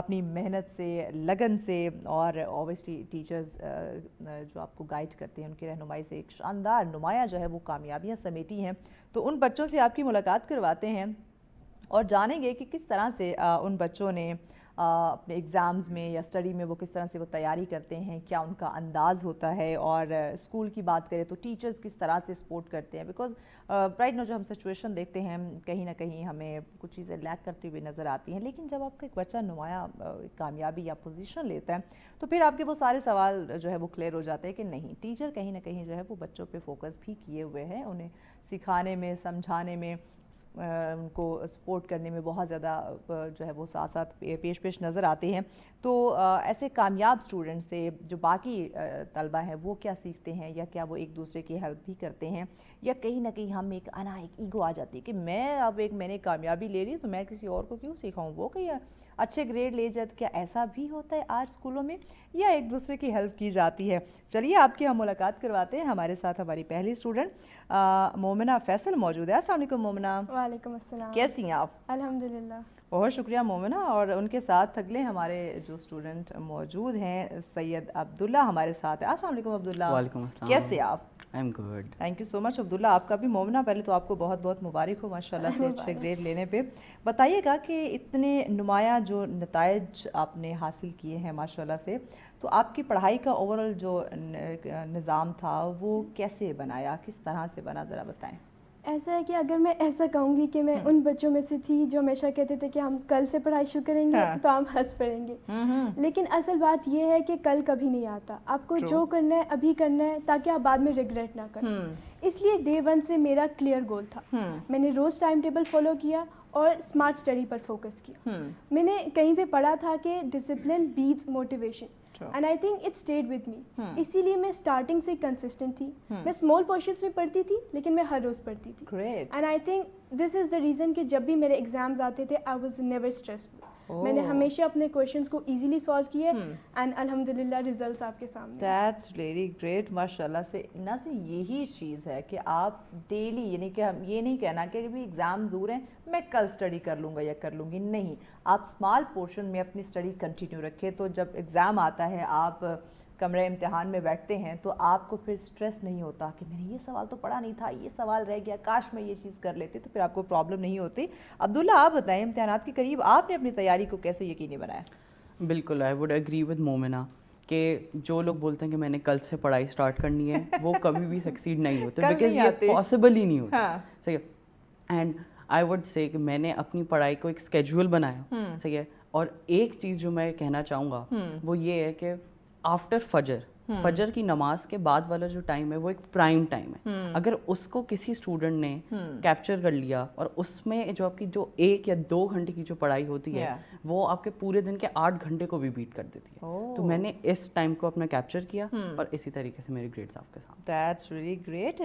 اپنی محنت سے, لگن سے, اور اوبیسلی ٹیچرز جو آپ کو گائیڈ کرتے ہیں ان کی رہنمائی سے ایک شاندار نمایاں جو ہے وہ کامیابیاں سمیٹی ہیں. تو ان بچوں سے آپ کی ملاقات کرواتے ہیں اور جانیں گے کہ کس طرح سے ان بچوں نے اپنے ایگزامز میں یا اسٹڈی میں وہ کس طرح سے وہ تیاری کرتے ہیں, کیا ان کا انداز ہوتا ہے, اور اسکول کی بات کریں تو ٹیچرز کس طرح سے سپورٹ کرتے ہیں. بیکاز رائٹ نو جو ہم سچویشن دیکھتے ہیں کہیں نہ کہیں ہمیں کچھ چیزیں لیک کرتی ہوئی نظر آتی ہیں, لیکن جب آپ کا ایک بچہ نمایاں کامیابی یا پوزیشن لیتا ہے تو پھر آپ کے وہ سارے سوال جو ہے وہ کلیئر ہو جاتے ہیں کہ نہیں, ٹیچر کہیں نہ کہیں جو ہے وہ بچوں پہ فوکس بھی کیے ہوئے ہیں, انہیں سکھانے میں, سمجھانے میں, ان کو سپورٹ کرنے میں بہت زیادہ جو ہے وہ ساتھ ساتھ پیش نظر آتے ہیں. تو ایسے کامیاب اسٹوڈنٹ سے جو باقی طلبہ ہیں وہ کیا سیکھتے ہیں, یا کیا وہ ایک دوسرے کی ہیلپ بھی کرتے ہیں, یا کہیں نہ کہیں ہم ایک ایگو آ جاتی ہے کہ میں نے کامیابی لے لی تو میں کسی اور کو کیوں سکھاؤں, وہ کہیں اچھے گریڈ لے جائے. تو کیا ایسا بھی ہوتا ہے آج اسکولوں میں, یا ایک دوسرے کی ہیلپ کی جاتی ہے؟ چلیے آپ کی ہم ملاقات کرواتے ہیں. ہمارے ساتھ ہماری پہلی اسٹوڈنٹ مومنہ فیصل موجود ہے. السلام علیکم مومنہ. وعلیکم السلام. کیسی ہیں آپ؟ الحمدللہ. بہت شکریہ مومنہ. اور ان کے ساتھ اگلے ہمارے جو اسٹوڈنٹ موجود ہیں سید عبداللہ ہمارے ساتھ ہیں. السلام علیکم عبداللہ. وعلیکم السلام. کیسے آپ؟ I am good. Thank you so much Abdullah. آپ کا بھی مومنہ پہلے تو آپ کو بہت بہت مبارک ہو ماشاء اللہ سے اچھے گریڈ لینے پہ. بتائیے گا کہ اتنے نمایاں جو نتائج آپ نے حاصل کیے ہیں ماشاء اللہ سے, تو آپ کی پڑھائی کا اوور آل جو نظام تھا وہ کیسے بنایا, کس طرح سے بنا, ذرا بتائیں. ایسا ہے کہ اگر میں ایسا کہوں گی کہ میں ان بچوں میں سے تھی جو ہمیشہ کہتے تھے کہ ہم کل سے پڑھائی شروع کریں گے تو ہم ہنس پڑیں گے, لیکن اصل بات یہ ہے کہ کل کبھی نہیں آتا. آپ کو جو کرنا ہے ابھی کرنا ہے تاکہ آپ بعد میں ریگریٹ نہ کریں. اس لیے ڈے 1 سے میرا کلیئر گول تھا. میں نے روز ٹائم ٹیبل فالو کیا اور اسمارٹ اسٹڈی پر فوکس کیا. میں نے کہیں پہ پڑھا تھا کہ discipline beats motivation, and I think it stayed with me. اسی لیے میں اسٹارٹنگ سے کنسسٹنٹ تھی. میں اسمال پورشنس میں پڑھتی تھی لیکن میں ہر روز پڑھتی تھی. And I think this is the reason کہ جب بھی میرے ایگزامز آتے تھے آئی واز نیور اسٹریسفل. میں نے ہمیشہ اپنے کویشچنس کو ایزیلی سالو کیے, اینڈ الحمدللہ ریزلٹس آپ کے سامنے. دیٹس ویری گریٹ ماشاء اللہ سے. ناظرین یہی چیز ہے کہ آپ ڈیلی, یعنی کہ ہم یہ نہیں کہنا کہ بھی ایگزام دور ہیں میں کل اسٹڈی کر لوں گا یا کر لوں گی, نہیں, آپ اسمال پورشن میں اپنی اسٹڈی کنٹینیو رکھیں. تو جب ایگزام آتا ہے, آپ کمرے امتحان میں بیٹھتے ہیں, تو آپ کو پھر اسٹریس نہیں ہوتا کہ میں نے یہ سوال تو پڑھا نہیں تھا, یہ سوال رہ گیا, کاش میں یہ چیز کر لیتی, تو پھر آپ کو پرابلم نہیں ہوتی. عبداللہ آپ بتائیں, امتحانات کے قریب آپ نے اپنی تیاری کو کیسے یقینی بنایا؟ بالکل, آئی ووڈ ایگری ود مومنہ کہ جو لوگ بولتے ہیں کہ میں نے کل سے پڑھائی اسٹارٹ کرنی ہے وہ کبھی بھی سکسیڈ نہیں ہوتے, بیکاز یہ پاسبل ہی نہیں ہوتا. صحیح ہے. اینڈ آئی ووڈ سے کہ میں نے اپنی پڑھائی کو ایک اسکیجول بنایا. صحیح ہے. اور ایک چیز جو میں کہنا چاہوں گا وہ یہ ہے کہ آفٹر فجر کی نماز کے بعد والا جو ٹائم ہے وہ ایک پرائم ٹائم ہے. اگر اس کو کسی اسٹوڈنٹ نے کیپچر کر لیا, اور اس میں جو آپ کی جو 1 یا 2 گھنٹے کی جو پڑھائی ہوتی ہے وہ آپ کے پورے دن کے 8 گھنٹے کو بھی بیٹ کر دیتی ہے. تو میں نے اس ٹائم کو اپنا کیپچر کیا, اور اسی طریقے سے میرے گریڈس آپ کے سامنے. That's really great.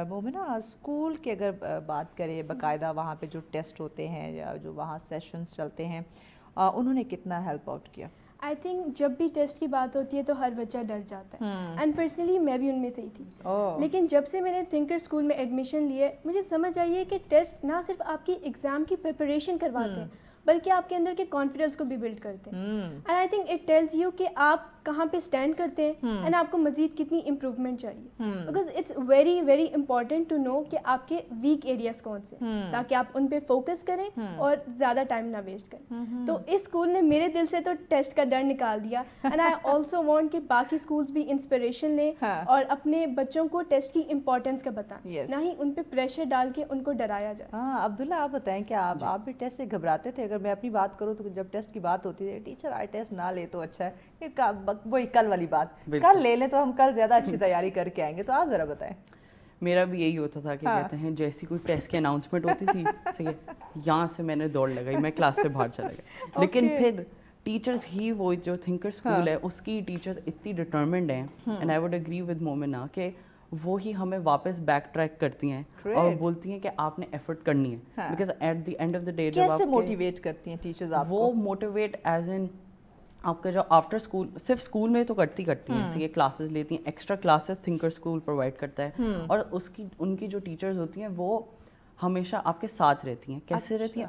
Momina, school کی اگر بات کریں, باقاعدہ وہاں پہ جو ٹیسٹ ہوتے ہیں یا جو وہاں سیشنز چلتے ہیں, انہوں نے کتنا ہیلپ آؤٹ کیا؟ آئی تھنک جب بھی ٹیسٹ کی بات ہوتی ہے تو ہر بچہ ڈر جاتا ہے, اینڈ پرسنلی میں بھی ان میں سے ہی تھی. لیکن جب سے میں نے تھنکر اسکول میں ایڈمیشن لیے مجھے سمجھ آئی ہے کہ ٹیسٹ نہ صرف آپ کی ایگزام کی پریپریشن کرواتے ہیں بلکہ آپ کے اندر کے کانفیڈنس کو بھی بلڈ کرتے ہیں. And I think it tells you کہ آپ کہاں پہ اسٹینڈ کرتے ہیں اینڈ آپ کو مزید کتنی امپروومنٹ چاہیے, because it's very very important to know کہ آپ کے ویک ایریاز کون سے, تاکہ آپ ان پہ فوکس کریں اور زیادہ ٹائم نہ ویسٹ کریں. تو اس اسکول نے میرے دل سے تو ٹیسٹ کا ڈر نکال دیا, اینڈ آئی آلسو وانٹ کہ باقی اسکولس بھی انسپریشن لیں اور اپنے بچوں کو ٹیسٹ کی امپورٹینس کا بتائیں, نہ ہی ان پہ پریشر ڈال کے ان کو ڈرایا جائے. ہاں عبداللہ, آپ بتائیں کہ آپ بھی ٹیسٹ سے گھبراتے تھے؟ اگر میں اپنی بات کروں تو جب ٹیسٹ کی بات ہوتی ہے ٹیچر آئے ٹیسٹ نہ لے تو اچھا ہے, وہی کل والی بات, کل لے لیں تو ہم کل زیادہ اچھی تیاری کر کے آئیں گے. تو آپ ذرا بتائیں. میرا بھی یہی ہوتا تھا کہ کہتے ہیں جیسی کوئی ٹیسٹ کی اناؤنسمنٹ ہوتی تھی, یہاں سے میں نے دوڑ لگائی, میں کلاس سے باہر چلا گیا. لیکن پھر ٹیچرز ہی, وہ جو تھنکر اسکول ہے اس کی ٹیچرز اتنی ڈٹرمنڈ ہیں, and I would agree with Momina کہ وہی ہمیں واپس بیک ٹریک کرتی ہیں اور بولتی ہیں کہ آپ نے ایفرٹ کرنی ہے. Because at the end of the day کیسے موٹیویٹ کرتی ہیں ٹیچرز آپ کو؟ وہ موٹیویٹ ایز ان آپ کا جو آفٹر اسکول, صرف اسکول میں تو کرتی ہیں, جیسے کہ کلاسز لیتی ہیں, extra classes thinker school provide کرتا ہے, اور ان کی جو ٹیچرز ہوتی ہیں وہ ہمیشہ آپ کے ساتھ رہتی ہیں. کیسے رہتی ہیں؟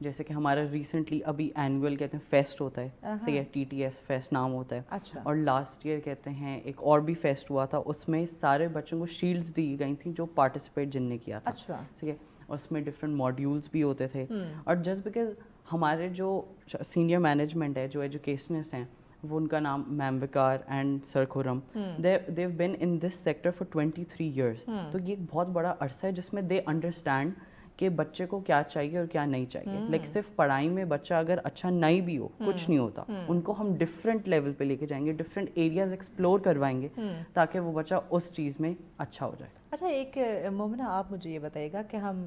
جیسے کہ ہمارا ریسنٹلی ابھی اینول کہتے ہیں فیسٹ ہوتا ہے, صحیح ہے, TTS فیسٹ نام ہوتا ہے. اور لاسٹ ایئر کہتے ہیں ایک اور بھی فیسٹ ہوا تھا, اس میں سارے بچوں کو شیلڈز دی گئی تھیں جو پارٹیسپیٹ جن نے کیا تھا, ٹھیک ہے. اس میں ڈفرینٹ ماڈیولس بھی ہوتے تھے. اور جسٹ بیکاز ہمارے جو سینئر مینجمنٹ ہے, جو ایجوکیشنسٹ ہیں, وہ ان کا نام ma'am Waqar and sir Khurram, they've been in this sector for 23 years. تو یہ ایک بہت بڑا عرصہ ہے جس میں دے انڈرسٹینڈ کہ بچے کو کیا چاہیے اور کیا نہیں چاہیے. لائک صرف پڑھائی میں بچہ اگر اچھا نہیں بھی ہو, کچھ نہیں ہوتا, ان کو ہم ڈفرینٹ لیول پہ لے کے جائیں گے, ڈفرینٹ ایریاز ایکسپلور کروائیں گے تاکہ وہ بچہ اس چیز میں اچھا ہو جائے. اچھا, ایک مومنہ آپ مجھے یہ بتائیے گا کہ ہم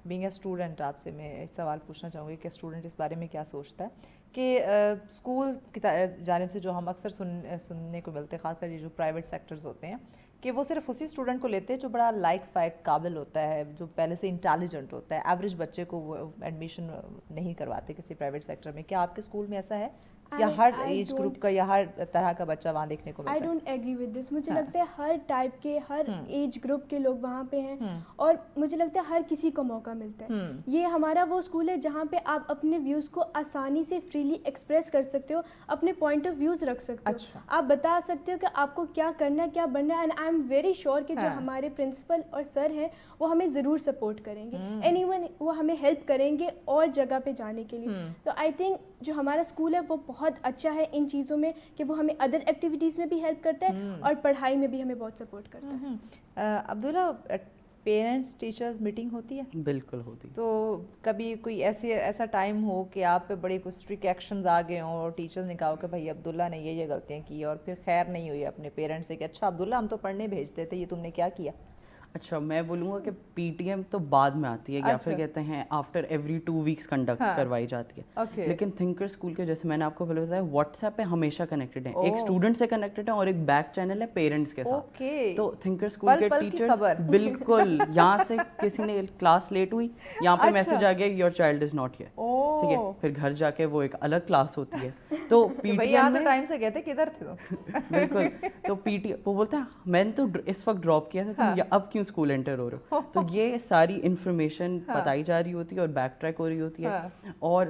بینگ اے اسٹوڈنٹ, آپ سے میں ایک سوال پوچھنا چاہوں گی کہ اسٹوڈنٹ اس بارے میں کیا سوچتا ہے کہ اسکول کی جانب سے جو ہم اکثر سننے کو ملتے ہیں, خاص کر یہ جو پرائیویٹ سیکٹرز ہوتے ہیں, کہ وہ صرف اسی اسٹوڈنٹ کو لیتے ہیں جو بڑا لائق فائق قابل ہوتا ہے, جو پہلے سے انٹیلیجنٹ ہوتا ہے. ایوریج بچے کو وہ ایڈمیشن نہیں کرواتے کسی پرائیویٹ سیکٹر میں. کیا آپ کے اسکول میں ایسا ہے یا ہر ایج گروپ کا یا ہر طرح کا بچہ وہاں دیکھنے کو ملتا ہے؟ I don't agree with this. مجھے لگتا ہے ہر ٹائپ کے, ہر ایج گروپ کے لوگ وہاں پہ ہیں, اور مجھے لگتا ہے ہر کسی کو موقع ملتا ہے. یہ ہمارا وہ اسکول ہے جہاں پہ آپ اپنے ویوز کو آسانی سے فریلی ایکسپریس کر سکتے ہو, اپنے پوائنٹ آف ویوز رکھ سکتے ہو, آپ بتا سکتے ہو کہ آپ کو کیا کرنا ہے, کیا بننا ہے. And I am very sure کہ جو ہمارے پرنسپل اور سر ہیں وہ ہمیں ضرور سپورٹ کریں گے, اینی ون وہ ہمیں ہیلپ کریں گے اور جگہ پہ جانے کے لیے. تو آئی تھنک جو ہمارا اسکول ہے وہ بہت اچھا ہے ان چیزوں میں کہ وہ ہمیں ادر ایکٹیویٹیز میں بھی ہیلپ کرتا ہے اور پڑھائی میں بھی ہمیں بہت سپورٹ کرتا ہے. عبداللہ, پیرنٹس ٹیچرز میٹنگ ہوتی ہے؟ بالکل ہوتی. تو کبھی کوئی ایسا ٹائم ہو کہ آپ پہ بڑے کوئی اسٹرکٹ ایکشنز آ گئے ہوں اور ٹیچرز نے کہا ہو کہ بھائی عبداللہ نے یہ غلطیاں کی, اور پھر خیر نہیں ہوئی اپنے پیرنٹس سے کہ اچھا عبداللہ ہم تو پڑھنے بھیجتے تھے, یہ تم نے کیا کیا؟ اچھا, میں بولوں گا کہ پی ٹی ایم تو بعد میں آتی ہے, یا پھر کہتے ہیں آفٹر ایوری 2 ویکس کنڈکٹ کروائی جاتی ہے. لیکن تھنکر اسکول کے جیسے میں نے آپ کو پہلے بتایا, واٹس ایپ پہ ہمیشہ کنیکٹڈ ہیں, ایک اسٹوڈنٹ سے کنیکٹڈ ہیں اور ایک بیک چینل ہے پیرنٹس کے ساتھ. تو تھنکر اسکول کے ٹیچرز بالکل یہاں سے کسی نے کلاس لیٹ ہوئی, یہاں پہ میسج آ گیا your child is not here, ٹھیک ہے, پھر گھر جا کے وہ ایک الگ کلاس ہوتی ہے. تو پی ٹی ایم میں ٹائم سے کہتے کدھر تھے بالکل, تو پی ٹی وہ بولتا ہے میں نے تو اس وقت ڈراپ کیا تھا, تم اب کیوں اسکول انٹر ہو رہے ہو. تو یہ ساری انفارمیشن بتائی جا رہی ہوتی ہے اور بیک ٹریک ہو رہی ہوتی ہے. اور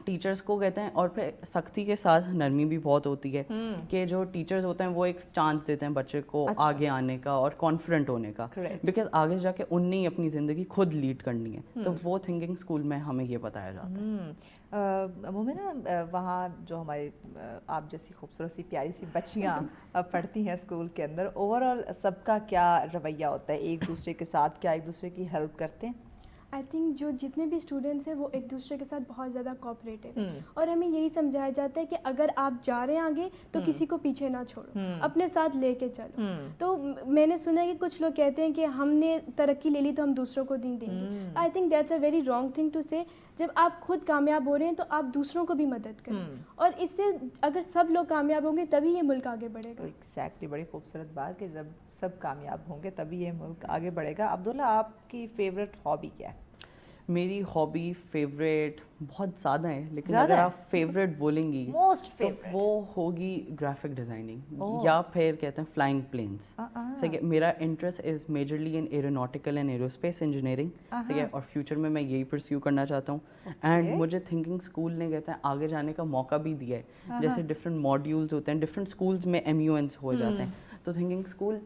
ٹیچرس کو کہتے ہیں, اور پھر سختی کے ساتھ نرمی بھی بہت ہوتی ہے کہ جو ٹیچرز ہوتے ہیں وہ ایک چانس دیتے ہیں بچے کو آگے آنے کا اور کانفیڈنٹ ہونے کا, بیکاز آگے جا کے ان نے ہی اپنی زندگی خود لیڈ کرنی ہے. تو وہ تھنکنگ اسکول میں ہمیں یہ بتایا جاتا ہے. مومنہ, وہاں جو ہمارے آپ جیسی خوبصورت سی پیاری سی بچیاں پڑھتی ہیں اسکول کے اندر, اوور آل سب کا کیا رویہ ہوتا ہے ایک دوسرے کے ساتھ؟ کیا ایک دوسرے کی ہیلپ کرتے ہیں؟ آئی تھنک جو جتنے بھی اسٹوڈنٹس ہیں وہ ایک دوسرے کے ساتھ بہت زیادہ کوآپریٹو ہیں, اور ہمیں یہی سمجھایا جاتا ہے کہ اگر آپ جا رہے ہیں آگے تو کسی کو پیچھے نہ چھوڑو, اپنے ساتھ لے کے چلو. تو میں نے سنا ہے کہ کچھ لوگ کہتے ہیں کہ ہم نے ترقی لے لی تو ہم دوسروں کو نہیں دیں گے. I think that's a very wrong thing to say. جب آپ خود کامیاب ہو رہے ہیں تو آپ دوسروں کو بھی مدد کریں, اور اس سے اگر سب لوگ کامیاب ہوں گے تبھی یہ ملک آگے بڑھے گا. ایگزیکٹلی, بڑی خوبصورت بات کہ جب سب کامیاب ہوں گے تبھی یہ ملک آگے بڑھے گا. عبداللہ, آپ کی فیوریٹ ہابی کیا ہے؟ میری ہابی فیوریٹ بہت زیادہ ہیں, لیکن اگر آپ فیوریٹ بولیں گی تو وہ ہوگی گرافک ڈیزائننگ, یا پھر کہتے ہیں فلائنگ پلینس. میرا interest is majorly in aeronautical and aerospace engineering, ٹھیک ہے, اور فیوچر میں یہی پرسیو کرنا چاہتا ہوں. اینڈ مجھے تھنکنگ اسکول نے کہتے ہیں آگے جانے کا موقع بھی دیا ہے. جیسے ڈفرینٹ ماڈیولز ہوتے ہیں, ڈفرینٹ اسکولز میں MUNs ہو جاتے ہیں, تو تھنکنگ اسکول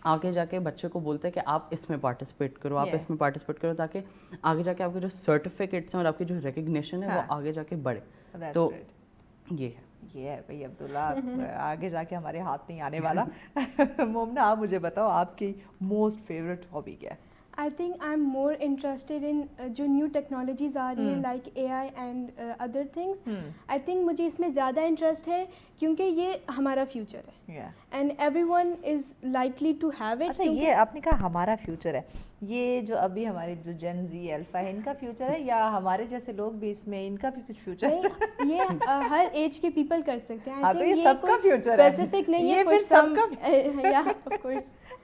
آگے جا کے بچے کو بولتے ہیں کہ آپ اس میں پارٹیسپیٹ کرو, آپ اس میں پارٹیسپیٹ کرو, تاکہ آگے جا کے آپ کے جو سرٹیفکیٹس ہیں اور آپ کی جو ریکگنیشن ہے وہ آگے جا کے بڑھے. تو یہ ہے بھائی عبداللہ, آگے جا کے ہمارے ہاتھ نہیں آنے والا. مومنہ, آپ مجھے بتاؤ آپ کی موسٹ فیوریٹ ہابی کیا ہے؟ I think I am more interested in جو نیو ٹیکنالوجیز آ رہی ہیں like AI and other things. I think مجھے اس میں زیادہ انٹرسٹ ہے کیونکہ یہ ہمارا فیوچر ہے and every one is likely to have it. اچھا, یہ آپ نے کہا ہمارا فیوچر ہے, یہ جو ابھی ہمارے جو جن زی الفا ہے ان کا فیوچر ہے, یا ہمارے جیسے لوگ بھی اس میں ان کا بھی کچھ فیوچر ہے؟ یہ ہر ایج کے پیپل کر سکتے ہیں. یہ سب کا فیوچر ہے, اسپیسیفک نہیں ہے, یہ پھر سب کا. یا of course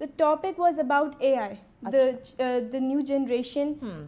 The topic was about AI, the new generation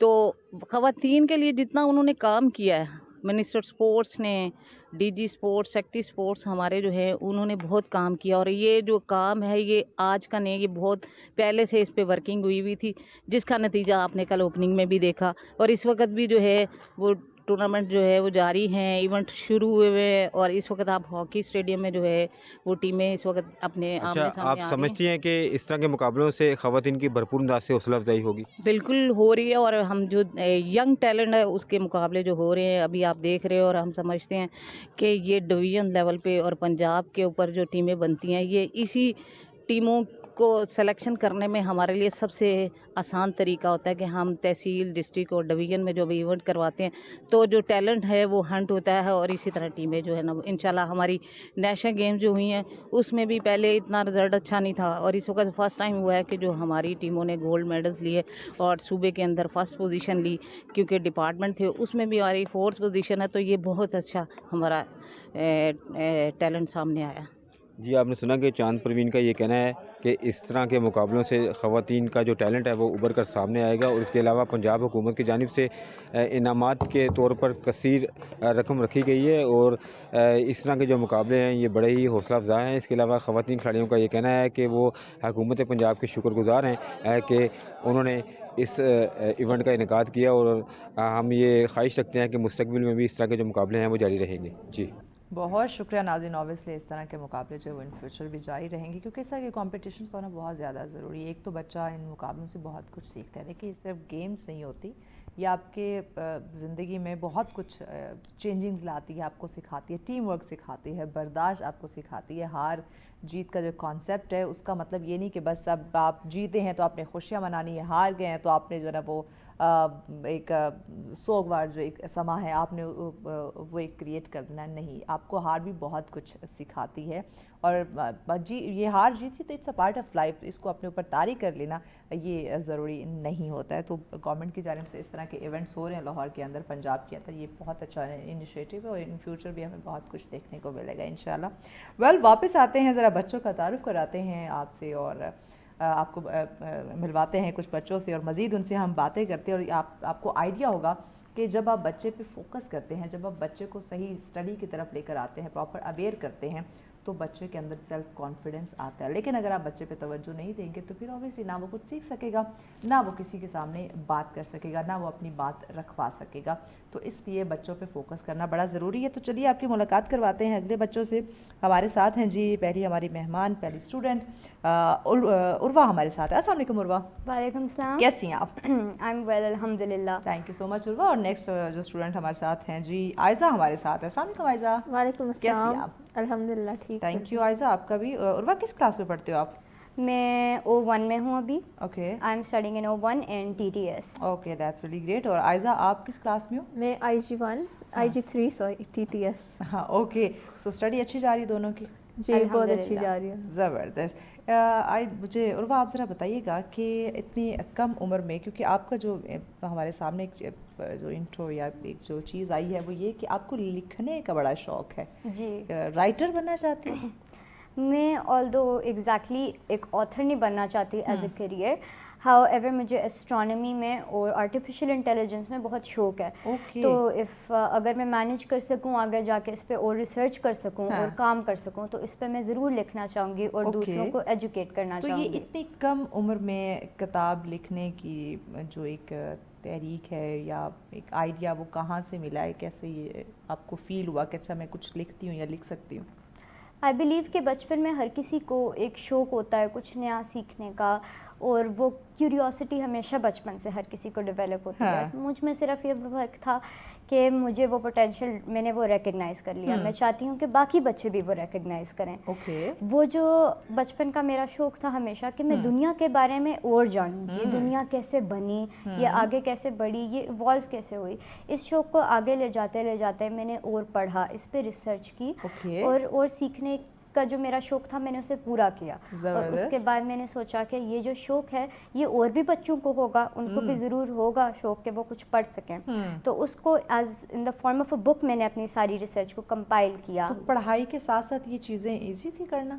تو خواتین کے لیے جتنا انہوں نے کام کیا ہے, منسٹر اسپورٹس نے, D G sports, secretary sports ہمارے جو ہے انہوں نے بہت کام کیا, اور یہ جو کام ہے یہ آج کا نہیں, یہ بہت پہلے سے اس پہ ورکنگ ہوئی تھی, جس کا نتیجہ آپ نے کل اوپننگ میں بھی دیکھا. اور اس وقت بھی جو ہے وہ ٹورنامنٹ جو ہے وہ جاری ہیں, ایونٹ شروع ہوئے ہوئے, اور اس وقت آپ ہاکی اسٹیڈیم میں جو ہے وہ ٹیمیں اس وقت اپنے آمنے اچھا, سامنے آپ آ رہی ہیں. سمجھتی ہیں کہ اس طرح کے مقابلوں سے خواتین کی بھرپور انداز سے حوصلہ افزائی ہوگی؟ بالکل ہو رہی ہے, اور ہم جو ینگ ٹیلنٹ ہے اس کے مقابلے جو ہو رہے ہیں ابھی آپ دیکھ رہے ہو, اور ہم سمجھتے ہیں کہ یہ ڈویژن لیول پہ اور پنجاب کے اوپر جو ٹیمیں بنتی ہیں, یہ اسی ٹیموں کو سلیکشن کرنے میں ہمارے لیے سب سے آسان طریقہ ہوتا ہے کہ ہم تحصیل, ڈسٹرکٹ اور ڈویژن میں جو بھی ایونٹ کرواتے ہیں تو جو ٹیلنٹ ہے وہ ہنٹ ہوتا ہے, اور اسی طرح ٹیمیں جو ہے نا انشاءاللہ ہماری نیشنل گیمز جو ہوئی ہیں اس میں بھی پہلے اتنا رزلٹ اچھا نہیں تھا, اور اس وقت فرسٹ ٹائم ہوا ہے کہ جو ہماری ٹیموں نے گولڈ میڈلز لیے اور صوبے کے اندر فرسٹ پوزیشن لی, کیونکہ ڈپارٹمنٹ تھے اس میں بھی ہماری 4th پوزیشن ہے, تو یہ بہت اچھا ہمارا ٹیلنٹ سامنے آیا. جی, آپ نے سنا کہ چاند پروین کا یہ کہنا ہے کہ اس طرح کے مقابلوں سے خواتین کا جو ٹیلنٹ ہے وہ ابھر کر سامنے آئے گا, اور اس کے علاوہ پنجاب حکومت کی جانب سے انعامات کے طور پر کثیر رقم رکھی گئی ہے, اور اس طرح کے جو مقابلے ہیں یہ بڑے ہی حوصلہ افزا ہیں. اس کے علاوہ خواتین کھلاڑیوں کا یہ کہنا ہے کہ وہ حکومت پنجاب کے شکر گزار ہیں کہ انہوں نے اس ایونٹ کا انعقاد کیا, اور ہم یہ خواہش رکھتے ہیں کہ مستقبل میں بھی اس طرح کے جو مقابلے ہیں وہ جاری رہیں گے. جی, بہت شکریہ ناظرین. اوبیسلی اس طرح کے مقابلے جو ان فیوچر بھی جاری رہیں گے, کیونکہ اس طرح کے کمپٹیشنز کا ہونا بہت زیادہ ضروری ہے. ایک تو بچہ ان مقابلوں سے بہت کچھ سیکھتا ہے. دیکھیے, صرف گیمز نہیں ہوتی, یہ آپ کے زندگی میں بہت کچھ چینجنگز لاتی ہے, آپ کو سکھاتی ہے, ٹیم ورک سکھاتی ہے, برداشت آپ کو سکھاتی ہے. ہار جیت کا جو کانسیپٹ ہے اس کا مطلب یہ نہیں کہ بس اب آپ جیتے ہیں تو آپ نے خوشیاں منانی ہے, ہار گئے ہیں تو آپ نے جو ہے نا وہ ایک سوگوار جو ایک سما ہے آپ نے وہ ایک کریٹ کرنا نہیں. آپ کو ہار بھی بہت کچھ سکھاتی ہے, اور یہ ہار جیت ہی تو it's a part of life, اس کو اپنے اوپر طاری کر لینا یہ ضروری نہیں ہوتا ہے. تو گورنمنٹ کی جانب سے اس طرح کے ایونٹس ہو رہے ہیں لاہور کے اندر, پنجاب کے اندر, یہ بہت اچھا انیشیٹو ہے, اور ان فیوچر بھی ہمیں بہت کچھ دیکھنے کو ملے گا انشاءاللہ. واپس آتے ہیں, ذرا بچوں کا تعارف کراتے ہیں آپ سے, اور آپ کو ملواتے ہیں کچھ بچوں سے, اور مزید ان سے ہم باتیں کرتے ہیں, اور آپ کو آئیڈیا ہوگا کہ جب آپ بچے پہ فوکس کرتے ہیں, جب آپ بچے کو صحیح اسٹڈی کی طرف لے کر آتے ہیں, پراپر اویئر کرتے ہیں, تو بچے کے اندر سیلف کانفیڈنس آتا ہے. لیکن اگر آپ بچے پہ توجہ نہیں دیں گے تو پھر اوبیسلی نہ وہ کچھ سیکھ سکے گا, نہ وہ کسی کے سامنے بات کر سکے گا, نہ وہ اپنی بات رکھوا سکے گا. تو اس لیے بچوں پہ فوکس کرنا بڑا ضروری ہے. تو چلیے آپ کی ملاقات کرواتے ہیں اگلے بچوں سے. ہمارے ساتھ ہیں جی پہلی ہماری مہمان, پہلی اسٹوڈنٹ عروہ ہمارے ساتھ ہے. السلام علیکم عروہ. وعلیکم السلام. کیسی ہیں آپ؟ آئی ایم ویل الحمد للہ. تھینک یو سو مچ عروہ. اور نیکسٹ جو اسٹوڈنٹ ہمارے ساتھ ہیں جی عائزہ ہمارے ساتھ ہے. السلام علیکم عائزہ. وعلیکم السلام. کیسی آپ؟ الحمد للہ ٹھیک. Thank you Aiza. آپ کا بھی. عروہ کس کلاس میں پڑھتے ہو آپ؟ میں O1 میں ہوں ابھی. Okay. I am studying in O1 and TTS. Okay, that's really great. اور عائزہ آپ کس کلاس میں ہو؟ میں IG1 IG3 سوری TTS. ہاں, اوکے. سو اسٹڈی اچھی جا رہی دونوں کی؟ جی بہت اچھی جا رہی ہے. زبردست. مجھے عروہ آپ ذرا بتائیے گا کہ اتنی کم عمر میں, کیونکہ آپ کا جو ہمارے سامنے جو انٹرو یا ایک جو چیز آئی ہے وہ یہ کہ آپ کو لکھنے کا بڑا شوق ہے. جی. رائٹر بننا چاہتی ہیں؟ میں آلدو ایگزیکٹلی ایک آتھر نہیں بننا چاہتی as a career, however مجھے اسٹرانومی میں اور آرٹیفیشیل انٹیلیجنس میں بہت شوق ہے. تو اگر میں مینیج کر سکوں آگے جا کے اس پہ اور ریسرچ کر سکوں اور کام کر سکوں تو اس پہ میں ضرور لکھنا چاہوں گی اور دوسروں کو ایجوکیٹ کرنا چاہوں گی. تو یہ اتنی کم عمر میں کتاب لکھنے کی جو ایک تحریک ہے یا ایک آئیڈیا وہ کہاں سے ملا ہے, کیسے یہ آپ کو فیل ہوا کہ اچھا میں کچھ لکھتی ہوں یا لکھ سکتی ہوں؟ آئی بلیو کہ بچپن میں ہر کسی کو ایک شوق ہوتا ہے کچھ نیا سیکھنے کا, اور وہ کیوریوسٹی ہمیشہ بچپن سے ہر کسی کو ڈیولپ ہوتی ہے. مجھ میں صرف یہ فرق تھا کہ مجھے وہ پوٹینشیل میں نے وہ ریکگنائز کر لیا. میں چاہتی ہوں کہ باقی بچے بھی وہ ریکگنائز کریں. وہ جو بچپن کا میرا شوق تھا ہمیشہ کہ میں دنیا کے بارے میں اور جانوں, یہ دنیا کیسے بنی, یہ آگے کیسے بڑھی, یہ ایوالو کیسے ہوئی. اس شوق کو آگے لے جاتے میں نے اور پڑھا, اس پہ ریسرچ کی, اور سیکھنے کا جو میرا شوق تھا میں نے اسے پورا کیا. اور اس کے بعد میں نے سوچا کہ یہ جو شوق ہے یہ اور بھی بچوں کو ہوگا, ان کو بھی ضرور ہوگا شوق کہ وہ کچھ پڑھ سکیں. تو اس کو as in the form of a book میں نے اپنی ساری ریسرچ کو کمپائل کیا. تو پڑھائی کے ساتھ ساتھ یہ چیزیں ایزی تھی کرنا؟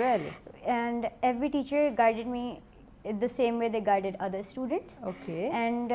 Really? And every teacher guided me the same way they guided other students. Okay. And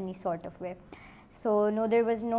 any sort of way. So no, there was no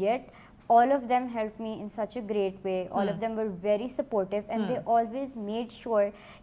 Yet all of them helped me in such a great way. All of them were very supportive and they always made sure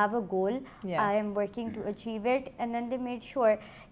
have a goal, I am working to achieve it. And then they made sure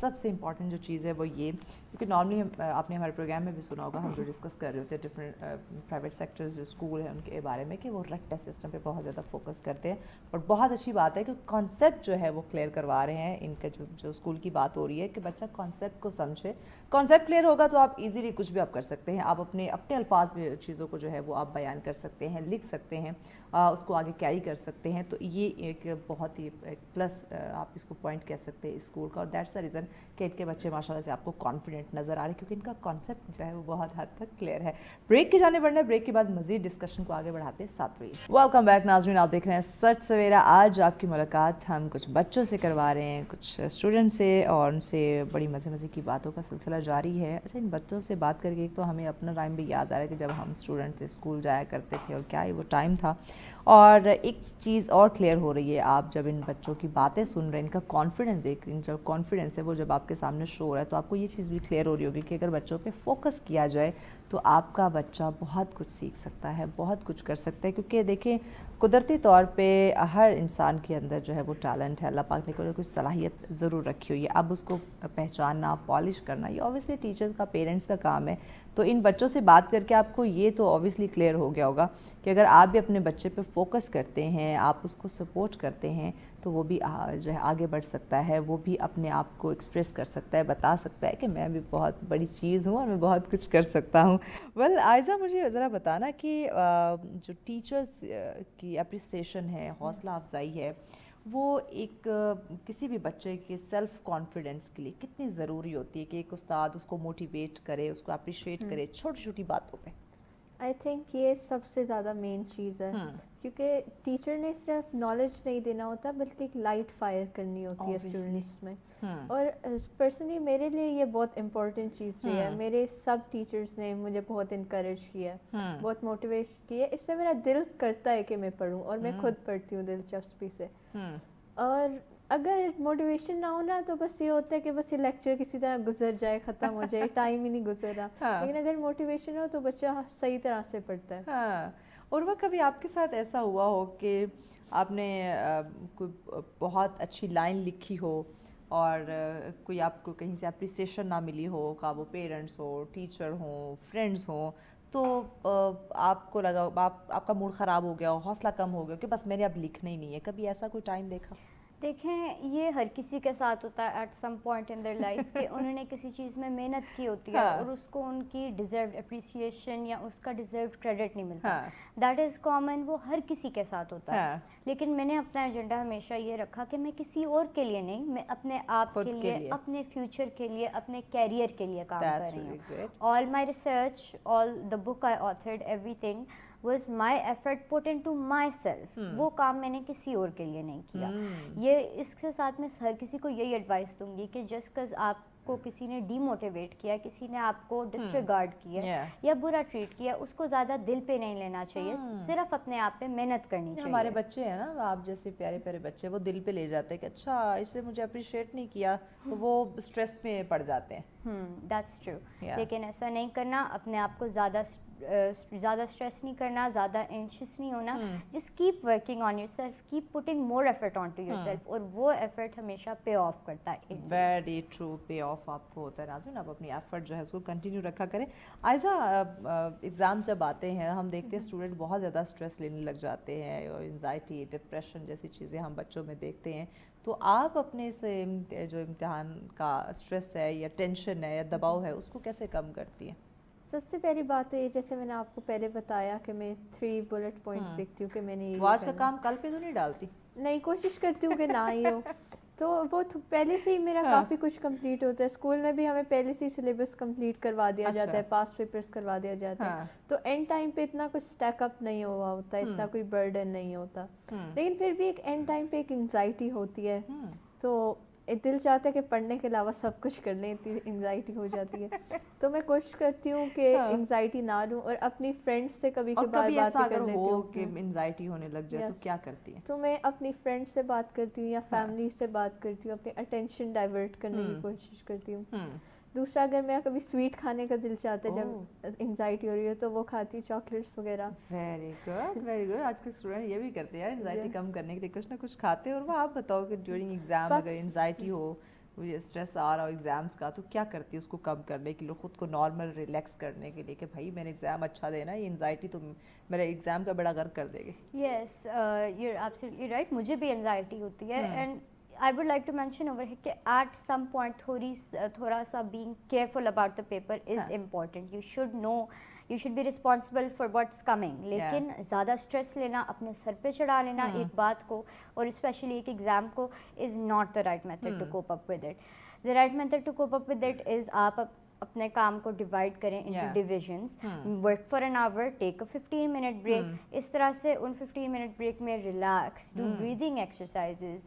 سب سے important جو چیز ہے وہ یہ، کیونکہ normally آپ نے ہمارے پروگرام میں بھی سنا ہوگا، ہم جو ڈسکس کر رہے ہوتے ہیں ڈفرینٹ پرائیویٹ سیکٹرز جو اسکول ہیں ان کے بارے میں، کہ وہ رٹ ٹیسٹ سسٹم پہ بہت زیادہ فوکس کرتے ہیں. اور بہت اچھی بات ہے کہ کانسیپٹ جو ہے وہ کلیئر کروا رہے ہیں. ان کا جو اسکول کی بات ہو رہی ہے کہ بچہ کانسیپٹ کو سمجھے، کانسیپٹ کلیئر ہوگا تو آپ ایزیلی کچھ بھی آپ کر سکتے ہیں. آپ اپنے الفاظ میں چیزوں کو جو ہے وہ آپ بیان کر سکتے ہیں، لکھ سکتے ہیں، اس کو آگے کیری کر سکتے ہیں. تو یہ ایک بہت ہی پلس آپ اس کو پوائنٹ کہہ سکتے ہیں اسکول کا. اور دیٹس دا ریزن کہ ان کے بچے ماشاء اللہ سے آپ کو کانفیڈنٹ نظر آ رہے ہیں، کیونکہ ان کا کانسیپٹ جو ہے وہ بہت حد تک کلیئر ہے. بریک کی جانے بڑھنا ہے، بریک کے بعد مزید ڈسکشن کو آگے بڑھاتے ہیں. ساتھ رہیے. ویلکم بیک ناظرین، آپ دیکھ رہے ہیں سچ سویرا. آج آپ کی ملاقات ہم کچھ بچوں سے کروا رہے ہیں، کچھ اسٹوڈنٹ سے، اور ان سے بڑی مزے کی باتوں کا سلسلہ جاری ہے. اچھا، ان بچوں سے بات کر کے ایک تو ہمیں اپنا ٹائم بھی یاد آ رہا ہے کہ جب ہم اسٹوڈنٹ سے اسکول جایا کرتے تھے، اور کیا ہی وہ ٹائم تھا. اور ایک چیز اور کلیئر ہو رہی ہے، آپ جب ان بچوں کی باتیں سن رہے ہیں، ان کا کانفیڈنس دیکھ رہے ہیں، جو کانفیڈنس ہے وہ جب آپ کے سامنے شو ہو رہا ہے، تو آپ کو یہ چیز بھی کلیئر ہو رہی ہوگی کہ اگر بچوں پہ فوکس کیا جائے تو آپ کا بچہ بہت کچھ سیکھ سکتا ہے، بہت کچھ کر سکتا ہے. کیونکہ دیکھیں، قدرتی طور پہ ہر انسان کے اندر جو ہے وہ ٹیلنٹ ہے، اللہ پاک نے کوئی صلاحیت ضرور رکھی ہوئی ہے. اب اس کو پہچاننا، پالش کرنا، یہ اوبیسلی ٹیچرز کا، پیرنٹس کا کام ہے. تو ان بچوں سے بات کر کے آپ کو یہ تو اوبیسلی کلیئر ہو گیا ہوگا کہ اگر آپ بھی اپنے بچے پہ فوکس کرتے ہیں، آپ اس کو سپورٹ کرتے ہیں، تو وہ بھی جو ہے آگے بڑھ سکتا ہے. وہ بھی اپنے آپ کو ایکسپریس کر سکتا ہے، بتا سکتا ہے کہ میں بھی بہت بڑی چیز ہوں اور میں بہت کچھ کر سکتا ہوں. ویل عائزہ، مجھے ذرا بتانا کہ جو ٹیچرز کی اپریسیشن ہے، حوصلہ افزائی ہے، وہ ایک کسی بھی بچے کے سیلف کانفیڈنس کے لیے کتنی ضروری ہوتی ہے کہ ایک استاد اس کو موٹیویٹ کرے، اس کو اپریشیٹ کرے چھوٹی چھوٹی باتوں پہ؟ آئی تھنک یہ سب سے زیادہ مین چیز ہے، کیونکہ ٹیچر نے صرف نالج نہیں دینا ہوتا بلکہ ایک لائٹ فائر کرنی ہوتی ہے اسٹوڈنٹس میں. اور پرسنلی میرے لیے یہ بہت امپورٹنٹ چیز رہی ہے. میرے سب ٹیچرز نے مجھے بہت انکریج کیا ہے، بہت موٹیویٹ کیا ہے. اس سے میرا دل کرتا ہے کہ میں پڑھوں، اور میں خود پڑھتی ہوں دلچسپی سے. اور اگر موٹیویشن نہ ہونا تو بس یہ ہوتا ہے کہ بس یہ لیکچر کسی طرح گزر جائے، ختم ہو جائے، ٹائم ہی نہیں گزر رہا. لیکن اگر موٹیویشن ہو تو بچہ صحیح طرح سے پڑھتا ہے. اور وہ کبھی آپ کے ساتھ ایسا ہوا ہو کہ آپ نے کوئی بہت اچھی لائن لکھی ہو اور کوئی آپ کو کہیں سے اپریسیشن نہ ملی ہو، کہ وہ پیرنٹس ہو، ٹیچر ہوں، فرینڈس ہوں، تو آپ کو لگا آپ کا موڈ خراب ہو گیا ہو، حوصلہ کم ہو گیا کہ بس میں نے اب لکھنا ہی نہیں ہے؟ کبھی ایسا کوئی ٹائم دیکھا؟ دیکھیں، یہ ہر کسی کے ساتھ ہوتا ہے at some point in their life کہ انہوں نے کسی چیز میں محنت کی ہوتی ہے اور اس کو ان کی ڈیزروڈ اپریسیشن یا اس کا ڈیزروڈ کریڈٹ نہیں ملتا. دیٹ از کامن، وہ ہر کسی کے ساتھ ہوتا ہے. لیکن میں نے اپنا ایجنڈا ہمیشہ یہ رکھا کہ میں کسی اور کے لیے نہیں، میں اپنے آپ کے لیے، اپنے فیوچر کے لیے، اپنے کیریئر کے لیے کام کر رہی ہوں. All my research, all the book I authored, everything was my effort put into myself. وہ کام میں نے کسی اور کے لیے نہیں کیا. یہ اس کے ساتھ میں ہر کسی کو یہی ایڈوائس دوں گی کہ جسٹ کز آپ کو کسی نے ڈی موٹیویٹ کیا، کسی نے آپ کو ڈسریگارڈ کیا یا برا ٹریٹ کیا، اس کو زیادہ دل پہ نہیں لینا چاہیے. صرف اپنے آپ پہ محنت کرنی چاہیے. ہمارے بچے ہیں نا، آپ جیسے پیارے پیارے بچے، وہ دل پہ لے جاتے ہیں کہ اچھا اس نے مجھے اپریشیٹ نہیں کیا، تو وہ اسٹریس میں پڑ جاتے ہیں. That's true. لیکن ایسا نہیں کرنا، اپنے آپ کو زیادہ اسٹریس نہیں کرنا، زیادہ اینشیس نہیں ہونا. Just keep working on yourself, keep putting more effort on to yourself, اور وہ ایفرٹ ہمیشہ پے آف کرتا ہے. ویری ٹرو، پے آف آپ کو ہوتا ہے. ناظرین، آپ اپنی ایفرٹ جو ہے اس کو کنٹینیو رکھا کریں. عائزہ، ایگزامس جب آتے ہیں ہم دیکھتے ہیں اسٹوڈنٹ بہت زیادہ اسٹریس لینے لگ جاتے ہیں، اور انزائٹی، ڈپریشن جیسی چیزیں ہم بچوں میں دیکھتے ہیں. تو آپ اپنے سے جو امتحان کا اسٹریس ہے یا ٹینشن ہے یا دباؤ ہے، اس کو کیسے کم کرتی ہیں؟ سب سے پہلی بات تو یہ، جیسے میں نے آپ کو پہلے بتایا کہ میں 3 بلٹ پوائنٹس لکھتی ہوں کہ میں نے آج کا کام کل پہ تو نہیں ڈالتی؟ نہیں، کوشش کرتی ہوں کہ نہ ہی ہو. تو وہ پہلے سے ہی میرا کافی کچھ کمپلیٹ ہوتا ہے. اسکول میں بھی ہمیں پہلے سے ہی سلیبس کمپلیٹ کروا دیا جاتا ہے، پاس پیپرز کروا دیا جاتا ہے. تو اینڈ ٹائم پہ اتنا کچھ اسٹیک اپ نہیں ہوا ہوتا، اتنا کوئی برڈن نہیں ہوتا. لیکن پھر بھی ایک اینڈ ٹائم پہ ایک انگزائٹی ہوتی ہے. تو دل چاہتا ہے کہ پڑھنے کے علاوہ سب کچھ کر لیں، اتنی انگزائٹی ہو جاتی ہے. تو میں کوشش کرتی ہوں کہ انگزائٹی نہ لوں، اور اپنی فرینڈ سے کبھی کبھار باتیں کر لیتی ہوں. کہ انگزائٹی ہونے لگ جائے تو کیا کرتی ہیں؟ تو میں اپنی فرینڈ سے بات کرتی ہوں یا فیملی سے بات کرتی ہوں، اپنی اٹینشن ڈائیورٹ کرنے کی کوشش کرتی ہوں. دوسرا، اگر میرا کبھی سویٹ کھانے کا دل چاہتا ہے جب انگزائٹی ہو رہی ہے تو وہ کھاتی ہوں، چاکلیٹس وغیرہ. Very good, very good. آج کے اسٹوڈنٹ یہ بھی کرتے ہیں انگزائٹی کم کرنے کے لیے کچھ نہ کچھ کھاتے ہیں. اور وہ آپ بتاؤ کہ ڈیورنگ ایگزام اگر انگزائٹی ہو یہ اسٹریس آ رہا ہو ایگزامس کا تو کیا کرتی ہے اس کو کم کرنے کے لیے, خود کو نارمل ریلیکس کرنے کے لیے کہ بھائی میں نے ایگزام اچھا دینا ہے, یہ انزائٹی تو میرے ایگزام کا بیڑا غرق کر دے گی. Yes you are absolutely right, مجھے بھی انزائٹی ہوتی ہے. And I would like to mention over here کہ at some point تھوڑا سا being careful about the paper is important. You should know, you should be responsible for what's coming. لیکن زیادہ stress لینا, اپنے سر پہ چڑھا لینا ایک بات کو, اور اسپیشلی ایک ایگزام کو, is not the right method to cope up with it. The right method to cope up with it is آپ اپنے کام کو ڈیوائڈ کریں into divisions, work for an hour, take a 15-minute break. اس طرح سے ان 15-minute break میں relax, do breathing exercises.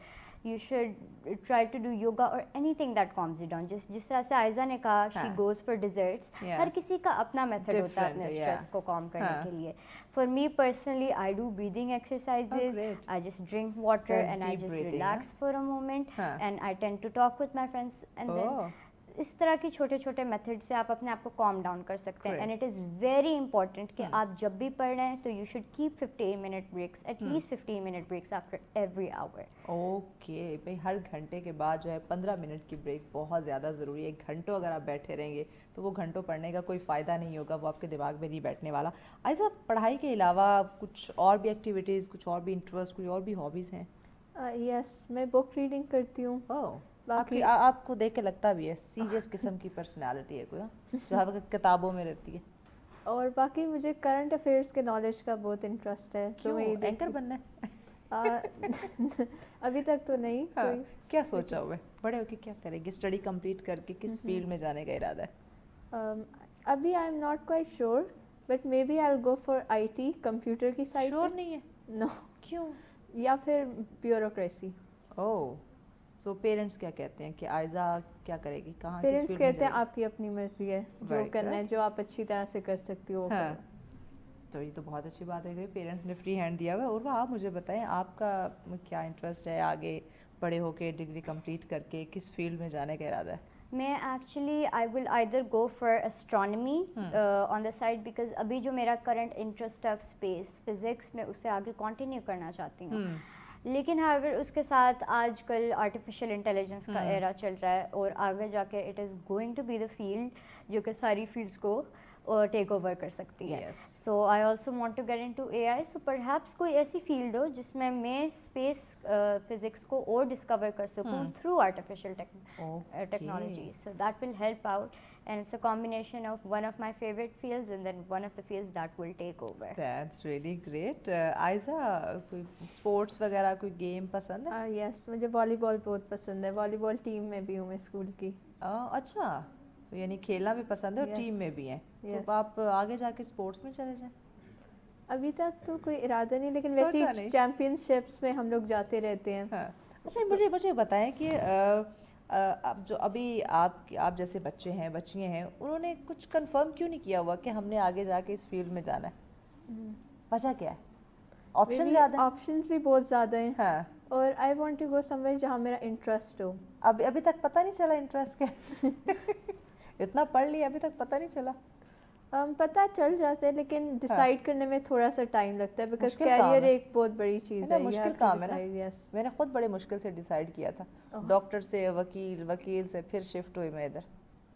You should try to do yoga or anything that calms you down. جس طرح سے آئزہ نے کہا she goes for desserts. ہر کسی کا اپنا میتھڈ ہوتا ہے اپنے اسٹریس کو کام کرنے کے لیے. For me personally, I do breathing exercises. I just drink water and I just relax for a moment. And I tend to talk with my friends. And then اس طرح کی چھوٹے چھوٹے میتھڈ سے آپ اپنے آپ کو کام ڈاؤن کر سکتے ہیں. And it is very important کہ آپ جب بھی پڑھ رہے ہیں تو you should keep 15-minute breaks, at least 15-minute breaks after every hour. Okay بھائی, ہر گھنٹے کے بعد جو ہے 15 منٹ کی بریک بہت زیادہ ضروری ہے. ایک گھنٹوں اگر آپ بیٹھے رہیں گے تو وہ گھنٹوں پڑھنے کا کوئی فائدہ نہیں ہوگا, وہ آپ کے دماغ میں نہیں بیٹھنے والا. ایسا پڑھائی کے علاوہ کچھ اور بھی ایکٹیویٹیز, کچھ اور بھی انٹرسٹ, کوئی اور بھی ہابیز ہیں؟ یس, میں بک ریڈنگ کرتی ہوں. باقی آپ کو دیکھ کے لگتا بھی ہے سیریس قسم کی پرسنالٹی ہے کوئی جو آپ کتابوں میں رہتی ہے. اور باقی مجھے کرنٹ افیئرس کے نالج کا بہت انٹرسٹ ہے. تو اینکر بننا ہے؟ ابھی تک تو نہیں. کیا سوچا ہوا ہے بڑے ہو کے کیا کریں گے, اسٹڈی کمپلیٹ کر کے کس فیلڈ میں جانے کا ارادہ ہے؟ ابھی I am not quite sure, but maybe I will go for I T, computer کی سائڈ. شیور نہیں ہے؟ نو. کیوں؟ یا پھر بیوروکریسی. اوہ, سو پیرنٹس کیا کہتے ہیں کہ آئزہ کیا کرے گی, کہاں؟ پیرنٹس کہتے ہیں آپ کی اپنی مرضی ہے, جو کرنا ہے, جو آپ اچھی طرح سے کر سکتی ہو. تو یہ تو بہت اچھی بات ہے کہ پیرنٹس نے فری ہینڈ دیا ہوا ہے. اور وہ آپ مجھے بتائیں آپ کا کیا انٹرسٹ ہے آگے بڑے ہو کے, ڈگری کمپلیٹ کر کے کس فیلڈ میں جانے کا ارادہ ہے؟ میں actually I will either go for astronomy on the side, because ابھی جو میرا کرنٹ انٹرسٹ ہے اسپیس فزکس میں, اسے آگے کنٹینیو کرنا چاہتی ہوں. لیکن ہاؤیور اس کے ساتھ آج کل آرٹیفیشیل انٹیلیجنس کا ایرا چل رہا ہے, اور آگے جا کے it is going to be the field جو کہ ساری فیلڈس کو ٹیک اوور کر سکتی ہے. So I also want to get into A I. So perhaps کوئی ایسی فیلڈ ہو جس میں اسپیس فزکس کو اور ڈسکور کر سکوں through artificial technology. So that will help out, and it's a combination of one of my favorite fields and then one of the fields that will take over. That's really great. Aiza, کوئی sports وغیرہ کوئی game پسند ہے؟ یس, مجھے والی بال بہت پسند ہے. والی بال ٹیم میں بھی ہوں میں اسکول کی. اچھا, تو یعنی کھیلنا بھی پسند ہے اور ٹیم میں بھی ہیں. تو آپ آگے جا کے اسپورٹس میں چلے جائیں. ابھی تک تو کوئی ارادہ نہیں, لیکن ویسے چیمپئن شپس میں ہم لوگ جاتے رہتے ہیں. اچھا مجھے بتائیں کہ اب جو ابھی آپ جیسے بچے ہیں, بچیاں ہیں, انہوں نے کچھ کنفرم کیوں نہیں کیا ہوا کہ ہم نے آگے جا کے اس فیلڈ میں جانا ہے؟ وجہ کیا ہے؟ آپشن زیادہ, آپشنز بھی بہت زیادہ ہیں, اور I want to go somewhere جہاں میرا انٹرسٹ ہو. ابھی تک پتہ نہیں چلا انٹرسٹ کیا؟ اتنا پڑھ لیا ابھی تک پتہ نہیں چلا؟ پتہ چل جاتا ہے, لیکن ڈیسائیڈ کرنے میں تھوڑا سا ٹائم لگتا ہے, بیکاز کیریئر ایک بہت بڑی چیز ہے. مشکل کام ہے نا. میں نے خود بڑے مشکل سے ڈیسائیڈ کیا تھا, ڈاکٹر سے وکیل سے پھر شفٹ ہوئی میں ادھر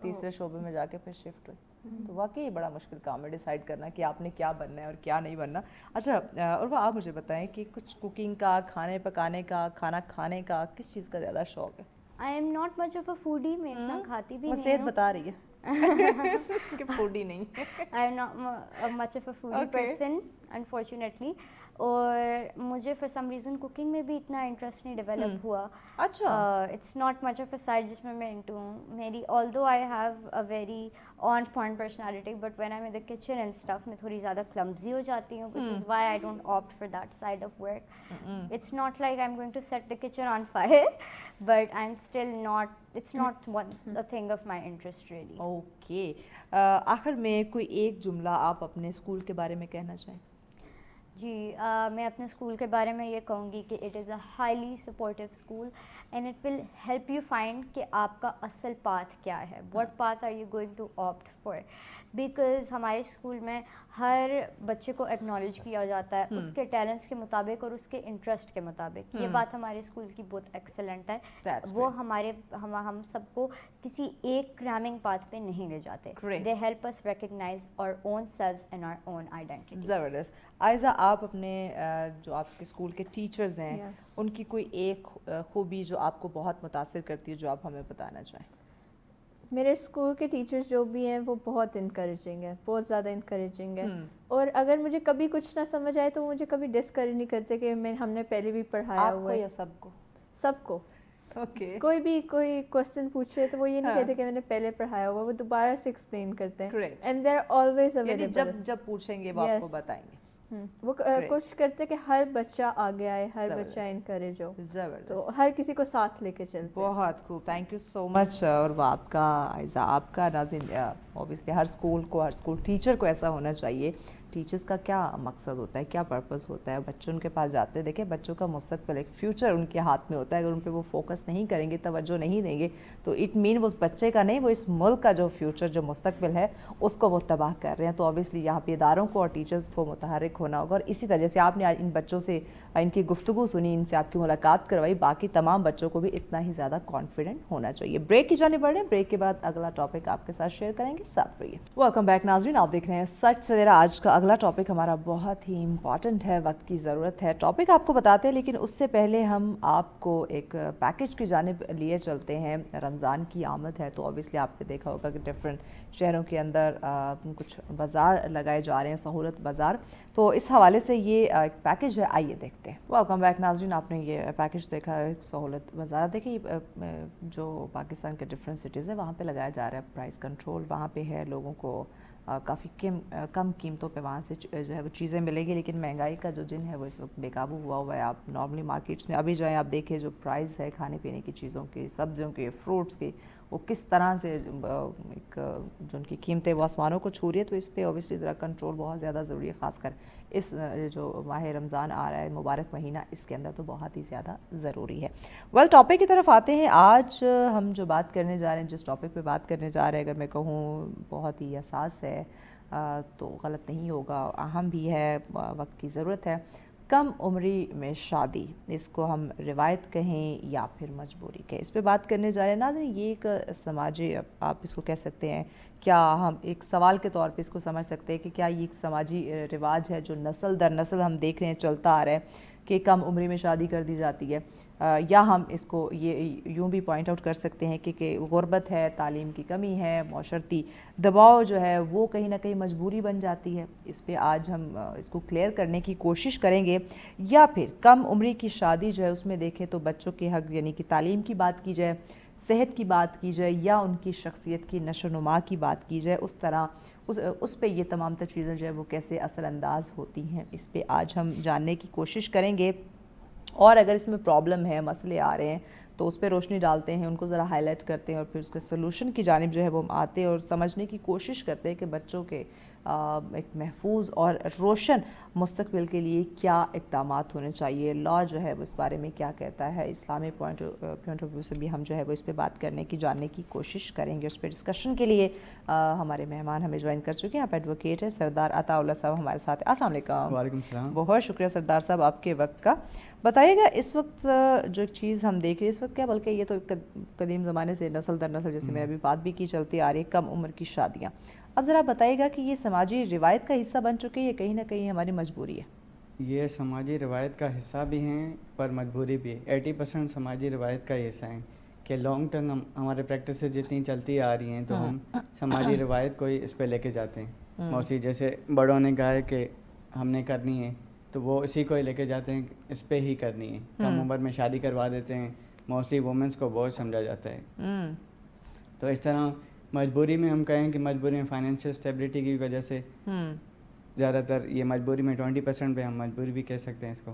تیسرے شعبے میں جا کے پھر شفٹ ہوئی. تو واقعی بڑا مشکل کام ہے ڈیسائیڈ کرنا کہ آپ نے کیا بننا ہے اور کیا نہیں بننا. اچھا, اور وہ آپ مجھے بتائیں کہ کچھ کوکنگ کا, کھانے پکانے کا, کھانا کھانے کا کس چیز کا زیادہ شوق ہے؟ آئی am not much of a foodie, میں اتنا کھاتی بھی نہیں. صحت بتا رہی ہے کہ فوڈی نہیں. آئی am not much of a foodie person unfortunately, اور مجھے فار سم ریزن کوکنگ میں بھی اتنا انٹرسٹ نہیں ڈیولپ ہوا. اچھا, it's not much of a side جس میں انٹو ہوں. میری although I have a very on point personality, but when I am in the kitchen and stuff میں تھوڑی زیادہ کلمزی ہو جاتی ہوں, which is why I don't opt for that side of work. It's not like I am going to set the kitchen on fire, but I am still not, it's not a thing of my interest really. Okay, آخر میں کوئی ایک جملہ آپ اپنے school کے بارے میں کہنا چاہیں؟ جی میں اپنے اسکول کے بارے میں یہ کہوں گی کہ it is a highly supportive school and it will help you find کہ آپ کا اصل پاتھ کیا ہے, what path are you going to opt for, because ہمارے اسکول میں ہر بچے کو ایکنالج کیا جاتا ہے اس کے ٹیلنٹس کے مطابق اور اس کے انٹرسٹ کے مطابق. یہ بات ہمارے اسکول کی بہت ایکسلنٹ ہے. وہ ہم سب کو کسی ایک کرامنگ پاتھ پہ نہیں لے جاتے. They help us recognise our own selves and our own identity. زبردست. عائزہ, آپ اپنے جو آپ کے اسکول کے ٹیچرز ہیں ان کی کوئی ایک خوبی جو آپ کو بہت متاثر کرتی ہے جو آپ ہمیں بتانا چاہیں؟ میرے اسکول کے ٹیچرز جو بھی ہیں وہ بہت انکریجنگ ہے, بہت زیادہ انکریجنگ ہے, اور اگر مجھے کبھی کچھ نہ سمجھ آئے تو مجھے کبھی ڈسکریج نہیں کرتے کہ ہم نے پہلے بھی پڑھایا ہوا ہے. یا سب کو؟ سب کو. کوئی بھی کوئی کوسچن پوچھے تو وہ یہ نہیں کہتے کہ میں نے پہلے پڑھایا ہوا, وہ دوبارہ سے ایکسپلین کرتے ہیں. And they are always available. جب پوچھیں گے وہ آپ کو بتائیں گے. وہ کوشش کرتے کہ ہر بچہ آگے آئے, ہر بچہ انکریج ہو, تو ہر کسی کو ساتھ لے کے چلتے. بہت خوب, تھینک یو سو مچ. اور وہ آپ کا عائزہ, آپ کا ناظرین, اوبیسلی ہر اسکول ٹیچر کو ایسا ہونا چاہیے. ٹیچرس کا کیا مقصد ہوتا ہے, کیا پرپز ہوتا ہے؟ بچوں کے پاس جاتے ہیں, دیکھیں بچوں کا مستقبل, ایک فیوچر ان کے ہاتھ میں ہوتا ہے. اگر ان پہ وہ فوکس نہیں کریں گے, توجہ نہیں دیں گے, تو اٹ مین وہ اس بچے کا نہیں, وہ اس ملک کا جو فیوچر, جو مستقبل ہے, اس کو وہ تباہ کر رہے ہیں. تو اوبیسلی یہاں پہ اداروں کو اور ٹیچرس کو متحرک ہونا ہوگا. اور اسی طرح سے آپ نے ان بچوں سے ان کی گفتگو سنی, ان سے آپ کی ملاقات کروائی, باقی تمام بچوں کو بھی اتنا ہی زیادہ کانفیڈنٹ ہونا چاہیے. بریک کی جانب بڑھیں, بریک کے بعد اگلا ٹاپک آپ کے ساتھ شیئر کریں گے, ساتھ رہیے. ویلکم بیک ناظرین, آپ دیکھ رہے ہیں سچ سویرا. آج کا اگلا ٹاپک ہمارا بہت ہی امپورٹنٹ ہے, وقت کی ضرورت ہے. ٹاپک آپ کو بتاتے ہیں, لیکن اس سے پہلے ہم آپ کو ایک پیکیج کی جانب لیے چلتے ہیں. رمضان کی آمد ہے, تو اوبیسلی آپ نے دیکھا ہوگا کہ ڈفرینٹ شہروں کے اندر کچھ بازار لگائے جا رہے ہیں, سہولت بازار. تو اس حوالے سے یہ ایک پیکیج ہے, آئیے دیکھتے ہیں. ویلکم بیک ناظرین, آپ نے یہ پیکیج دیکھا ہے, سہولت بازار. دیکھیں جو پاکستان کے ڈفرینٹ سٹیز ہیں وہاں پہ لگایا جا رہا ہے پرائز کنٹرول. وہاں پہ ہے لوگوں کو کافی کم قیمتوں پہ وہاں سے جو ہے وہ چیزیں ملیں گی. لیکن مہنگائی کا جو جن ہے وہ اس وقت بے قابو ہوا ہے. آپ نارملی مارکیٹس میں ابھی جائیں, آپ دیکھیں جو پرائز ہے کھانے پینے کی چیزوں کے, سبزیوں کے, فروٹس کے, وہ کس طرح سے ایک جو ان کی قیمتیں وہ آسمانوں کو چھو رہی ہے. تو اس پہ اوبیسلی ذرا کنٹرول بہت زیادہ ضروری ہے, خاص کر اس جو ماہ رمضان آ رہا ہے, مبارک مہینہ, اس کے اندر تو بہت ہی زیادہ ضروری ہے. ٹاپک کی طرف آتے ہیں. آج ہم جو بات کرنے جا رہے ہیں, جس ٹاپک پہ بات کرنے جا رہے ہیں, اگر میں کہوں بہت ہی حساس ہے تو غلط نہیں ہوگا, اہم بھی ہے, وقت کی ضرورت ہے. کم عمری میں شادی, اس کو ہم روایت کہیں یا پھر مجبوری کہیں, اس پہ بات کرنے جا رہے ہیں. ناظرین, یہ ایک سماجی, آپ اس کو کہہ سکتے ہیں, کیا ہم ایک سوال کے طور پہ اس کو سمجھ سکتے ہیں کہ کیا یہ ایک سماجی رواج ہے جو نسل در نسل ہم دیکھ رہے ہیں چلتا آ رہا ہے کہ کم عمری میں شادی کر دی جاتی ہے, یا ہم اس کو یہ یوں بھی پوائنٹ آؤٹ کر سکتے ہیں کہ غربت ہے, تعلیم کی کمی ہے, معاشرتی دباؤ جو ہے وہ کہیں نہ کہیں مجبوری بن جاتی ہے. اس پہ آج ہم اس کو کلیئر کرنے کی کوشش کریں گے. یا پھر کم عمری کی شادی جو ہے اس میں دیکھیں تو بچوں کے حق یعنی کہ تعلیم کی بات کی جائے, صحت کی بات کی جائے, یا ان کی شخصیت کی نشو و نما کی بات کی جائے, اس طرح اس پہ یہ تمام تر چیزیں جو ہے وہ کیسے اثر انداز ہوتی ہیں, اس پہ آج ہم جاننے کی کوشش کریں گے. اور اگر اس میں پرابلم ہے, مسئلے آ رہے ہیں, تو اس پہ روشنی ڈالتے ہیں, ان کو ذرا ہائی لائٹ کرتے ہیں, اور پھر اس کے سلوشن کی جانب جو ہے وہ آتے ہیں اور سمجھنے کی کوشش کرتے ہیں کہ بچوں کے ایک محفوظ اور روشن مستقبل کے لیے کیا اقدامات ہونے چاہیے. لا جو ہے وہ اس بارے میں کیا کہتا ہے, اسلامی پوائنٹ آف ویو سے بھی ہم جو ہے وہ اس پہ بات کرنے کی, جاننے کی کوشش کریں گے. اس پہ ڈسکشن کے لیے ہمارے مہمان ہمیں جوائن کر چکے ہیں. آپ ایڈوکیٹ ہیں, سردار عطا اللہ صاحب ہمارے ساتھ. السلام علیکم. وعلیکم السلام. بہت شکریہ سردار صاحب آپ کے وقت کا. بتائیے گا, اس وقت جو ایک چیز ہم دیکھ رہے ہیں اس وقت, کیا بلکہ یہ تو قدیم زمانے سے نسل در نسل, جیسے میں نے ابھی بات بھی کی, چلتی آ رہی ہے کم عمر کی شادیاں. اب ذرا بتائیے گا کہ یہ سماجی روایت کا حصہ بن چکی ہے, کہیں نہ کہیں ہماری مجبوری ہے؟ یہ سماجی روایت کا حصہ بھی ہیں پر مجبوری بھی. 80% سماجی روایت کا حصہ ہیں کہ لانگ ٹرم ہمارے پریکٹسز جتنی چلتی آ رہی ہیں تو ہم سماجی روایت کو ہی اس پہ لے کے جاتے ہیں. موسٹلی جیسے بڑوں نے کہا ہے کہ ہم نے کرنی ہے تو وہ اسی کو ہی لے کے جاتے ہیں, اس پہ ہی کرنی ہے. کم عمر میں شادی کروا دیتے ہیں, موسٹلی وومنس کو بہت سمجھا جاتا ہے. تو اس طرح مجبوری میں ہم کہیں کہ مجبوری میں فائنینشیل اسٹیبلٹی کی وجہ سے زیادہ تر یہ مجبوری میں 20% پہ ہم مجبوری بھی کہہ سکتے ہیں اس کو.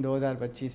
2025,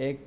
1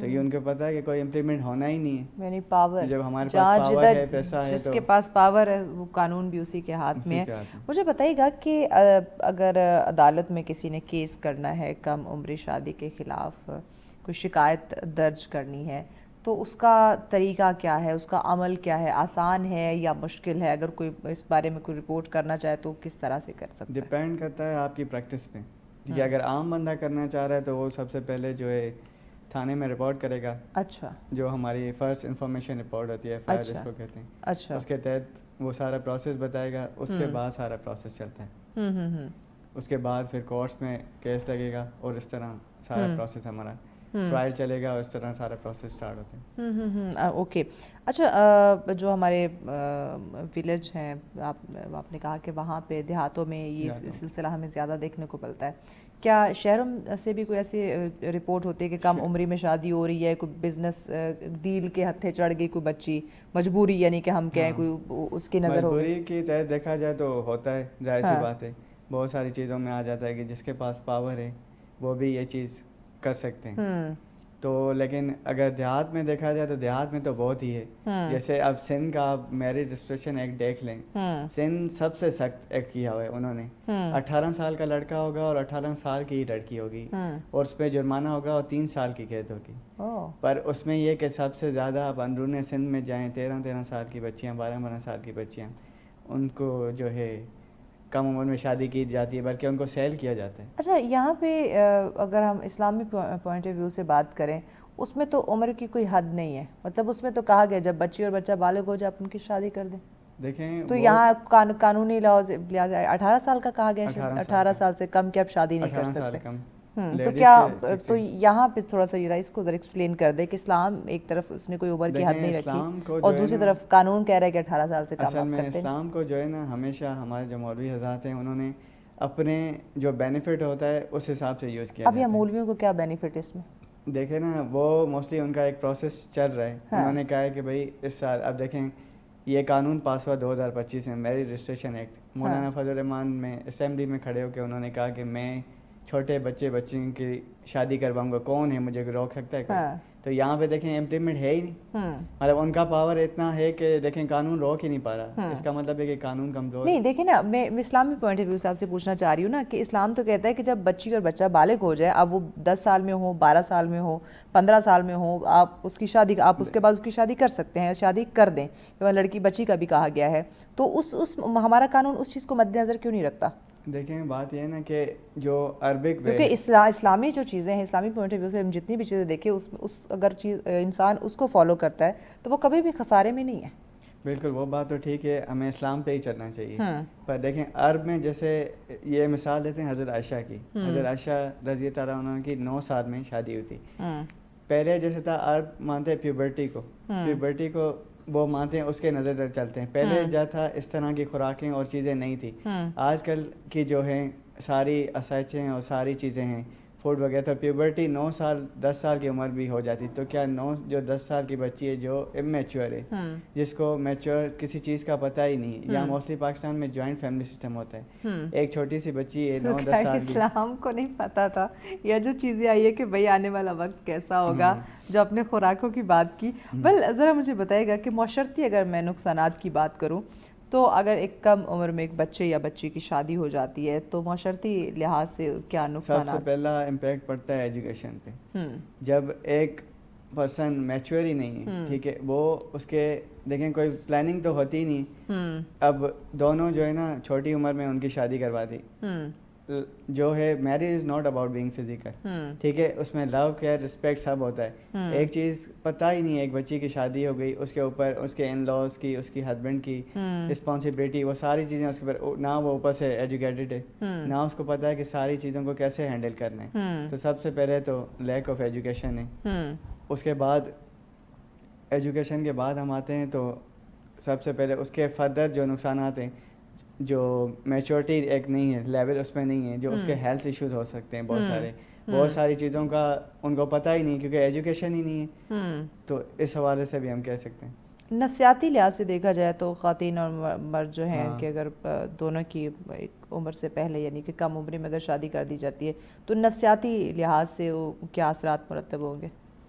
تو یہ ان کو پتہ ہے کہ کوئی امپلیمنٹ ہونا ہی نہیں ہے. یعنی پاور, جب ہمارے پاس پاور ہے, پیسہ ہے, جس کے پاس پاور ہے وہ قانون بھی اسی کے ہاتھ میں ہے. مجھے بتائیے گا کہ اگر عدالت میں کسی نے کیس کرنا ہے کم عمری شادی کے خلاف, کوئی شکایت درج کرنی ہے, تو اس کا طریقہ کیا ہے, اس کا عمل کیا ہے, آسان ہے یا مشکل ہے؟ اگر کوئی اس بارے میں کوئی رپورٹ کرنا چاہے تو کس طرح سے کر سکتا ہے؟ ڈپینڈ کرتا ہے آپ کی پریکٹس پہ. کہ اگر عام بندہ کرنا چاہ رہا ہے تو وہ سب سے پہلے جو ہے تھانے میں رپورٹ کرے گا. اچھا. جو ہماری فرسٹ انفارمیشن رپورٹ ہوتی ہے, FIR جس کو کہتے ہیں. اچھا. اس کے تحت وہ سارا پروسیس بٹائے گا, اس کے بعد سارا پروسیس چلتا ہے. اس کے بعد پھر کورٹس میں کیس لگے گا اور اس طرح سارا پروسیس ہمارا ٹرائل چلے گا اور اس طرح سارا پروسیس سٹارٹ ہوتا ہے. اوکے. اچھا, جو ہمارے ولیج ہیں, آپ نے کہا کہ وہاں پہ دیہاتوں میں یہ سلسلہ ہمیں زیادہ دیکھنے کو ملتا ہے. کیا شہروں سے بھی کوئی ایسی رپورٹ ہوتی ہے کہ کم عمری میں شادی ہو رہی ہے, کوئی بزنس ڈیل کے ہتھے چڑھ گئی کوئی بچی, مجبوری یعنی کہ ہم کہیں کوئی اس کی نظر ہو گئی؟ مجبوری کی تحت دیکھا جائے تو ہوتا ہے, ظاہر سی بات ہے. بہت ساری چیزوں میں آ جاتا ہے کہ جس کے پاس پاور ہے وہ بھی یہ چیز کر سکتے ہیں. تو لیکن اگر دیہات میں دیکھا جائے تو دیہات میں تو بہت ہی ہے. جیسے اب سندھ کا آپ میرج رجسٹریشن ایکٹ دیکھ لیں, سندھ سب سے سخت ایکٹ کیا ہوا ہے انہوں نے. 18 سال کا لڑکا ہوگا اور 18 سال کی لڑکی ہوگی, اور اس پہ جرمانہ ہوگا اور 3 سال کی قید ہوگی. پر اس میں یہ کہ سب سے زیادہ آپ اندرون سندھ میں جائیں, 13 سال کی بچیاں, 12 سال کی بچیاں, ان کو جو ہے کم عمر میں شادی کی جاتی ہے, بلکہ ان کو سیل کیا جاتا ہے. اچھا, یہاں پہ اگر ہم اسلامی پوائنٹ آف ویو سے بات کریں, اس میں تو عمر کی کوئی حد نہیں ہے. مطلب اس میں تو کہا گیا جب بچی اور بچہ بالغ ہو جائے آپ ان کی شادی کر دیں. دیکھیں تو یہاں قانونی لحاظ 18 سال کا کہا گیا, 18 سال سے کم کے آپ شادی نہیں کر سکتے. تو کیا تو یہاں پہ تھوڑا سا یہ اس کو ذرا ایکسپلین کر دے کہ اسلام ایک طرف اس نے کوئی عمر کی حد نہیں رکھی اور دوسری طرف قانون کہہ رہا ہے کہ 18 سال سے کم آپ کرتے ہیں. اسلام کو جو ہے نا, ہمیشہ ہمارے جو مولوی حضرات ہیں انہوں نے اپنے جو بینیفٹ ہوتا ہے اس حساب سے یوز کیا. اب یہ مولویوں کو کیا بینیفٹ ہے اس میں؟ دیکھیں نا, وہ موسٹلی ان کا ایک پروسیس چل رہا ہے. انہوں نے کہا ہے کہ بھائی اس سال, اب دیکھیں یہ قانون پاس ہوا 2025 میں, میرج رجسٹریشن ایکٹ. مولانا فضل الرحمان میں اسمبلی میں کھڑے ہو کے انہوں نے کہا کہ میں چھوٹے بچوں کی شادی کرواؤں گا, کون ہے مجھے روک سکتا ہے کوئی؟ تو یہاں پہ دیکھیں امپلیمنٹ ہے ہی نہیں. مطلب ان کا پاور اتنا ہے کہ دیکھیں قانون روک ہی نہیں پا رہا. اس کا مطلب ہے کہ قانون کمزور نہیں. دیکھیں نا, میں اسلامی پوائنٹ آف ویو سے آپ سے پوچھنا چاہ رہی ہوں نا کہ اسلام تو کہتا ہے کہ جب بچی اور بچہ بالغ ہو جائے, اب وہ 10 سال میں ہو, 12 سال میں ہو, 15 سال میں ہو, آپ اس کی شادی, آپ اس کے بعد اس کی شادی کر سکتے ہیں, شادی کر دیں. لڑکی بچی کا بھی کہا گیا ہے. تو اس ہمارا قانون اس چیز کو مد نظر کیوں نہیں رکھتا؟ دیکھیں بات یہ ہے نا کہ جو عربک, کیونکہ اسلامی جو چیزیں ہیں, اسلامی پوائنٹ آف ویو سے ہم جتنی بھی چیزیں دیکھیں, اس اگر چیز انسان اس کو فالو کرتا ہے تو وہ کبھی بھی خسارے میں نہیں ہے. بالکل, وہ بات تو ٹھیک ہے, ہمیں اسلام پہ ہی چلنا چاہیے. پر دیکھیں عرب میں, جیسے یہ مثال دیتے ہیں حضرت عائشہ کی. حضرت عائشہ رضی اللہ عنہ کی 9 سال میں شادی ہوئی تھی. پہلے جیسے تھا عرب مانتے پیوبرٹی کو وہ مانتے ہیں, اس کے نظر چلتے ہیں. پہلے جو تھا اس طرح کی خوراکیں اور چیزیں نہیں تھی. آج کل کی جو ہیں ساری اسائچیں اور ساری چیزیں ہیں, فوڈ وغیرہ. تو پیوبرٹی 9 سال 10 سال کی عمر بھی ہو جاتی. تو کیا 10 سال کی بچی ہے جو امیچور ہے, جس کو میچور کسی چیز کا پتہ ہی نہیں. یا موسٹلی پاکستان میں جوائنٹ فیملی سسٹم ہوتا ہے. ایک چھوٹی سی بچی ہے 9-10 سال کی. اسلام کو نہیں پتا تھا یا جو چیزیں آئی ہے کہ بھئی آنے والا وقت کیسا ہوگا, جو اپنے خوراکوں کی بات کی. بل ذرا مجھے بتائے گا کہ معاشرتی اگر میں نقصانات کی بات کروں تو اگر ایک کم عمر میں ایک بچے یا بچی کی شادی ہو جاتی ہے تو معاشرتی لحاظ سے کیا نقصانات؟ سب سے پہلا امپیکٹ پڑتا ہے ایجوکیشن پہ. جب ایک پرسن میچور ہی نہیں ہے, ٹھیک ہے, وہ اس کے دیکھیں کوئی پلاننگ تو ہوتی ہی نہیں. اب دونوں جو ہے نا چھوٹی عمر میں ان کی شادی کروا دی. جو ہے marriage is not about being physical, ٹھیک ہے, اس میں لو کیئر رسپیکٹ سب ہوتا ہے. ایک چیز پتہ ہی نہیں ہے, ایک بچی کی شادی ہو گئی, اس کے اوپر اس کے ان لاز کی, اس کی ہسبینڈ کی رسپانسبلٹی, وہ ساری چیزیں اس کے اوپر, نہ وہ اوپر سے ایجوکیٹڈ ہے, نہ اس کو پتہ ہے کہ ساری چیزوں کو کیسے ہینڈل کرنا ہے. تو سب سے پہلے تو لیک آف ایجوکیشن ہے. اس کے بعد ایجوکیشن کے بعد ہم آتے ہیں تو سب سے پہلے اس کے فردر جو نقصانات ہیں, جو میچورٹی ایک نہیں ہے, لیول اس میں نہیں ہے, جو اس کے ہیلتھ ایشوز ہو سکتے ہیں بہت ساری چیزوں کا ان کو پتہ ہی نہیں, کیونکہ ایجوکیشن ہی نہیں ہے. تو اس حوالے سے بھی ہم کہہ سکتے ہیں. نفسیاتی لحاظ سے دیکھا جائے تو خواتین اور مرد جو ہیں کہ اگر دونوں کی ایک عمر سے پہلے یعنی کہ کم عمری میں اگر شادی کر دی جاتی ہے تو نفسیاتی لحاظ سے وہ کیا اثرات مرتب ہوں گے؟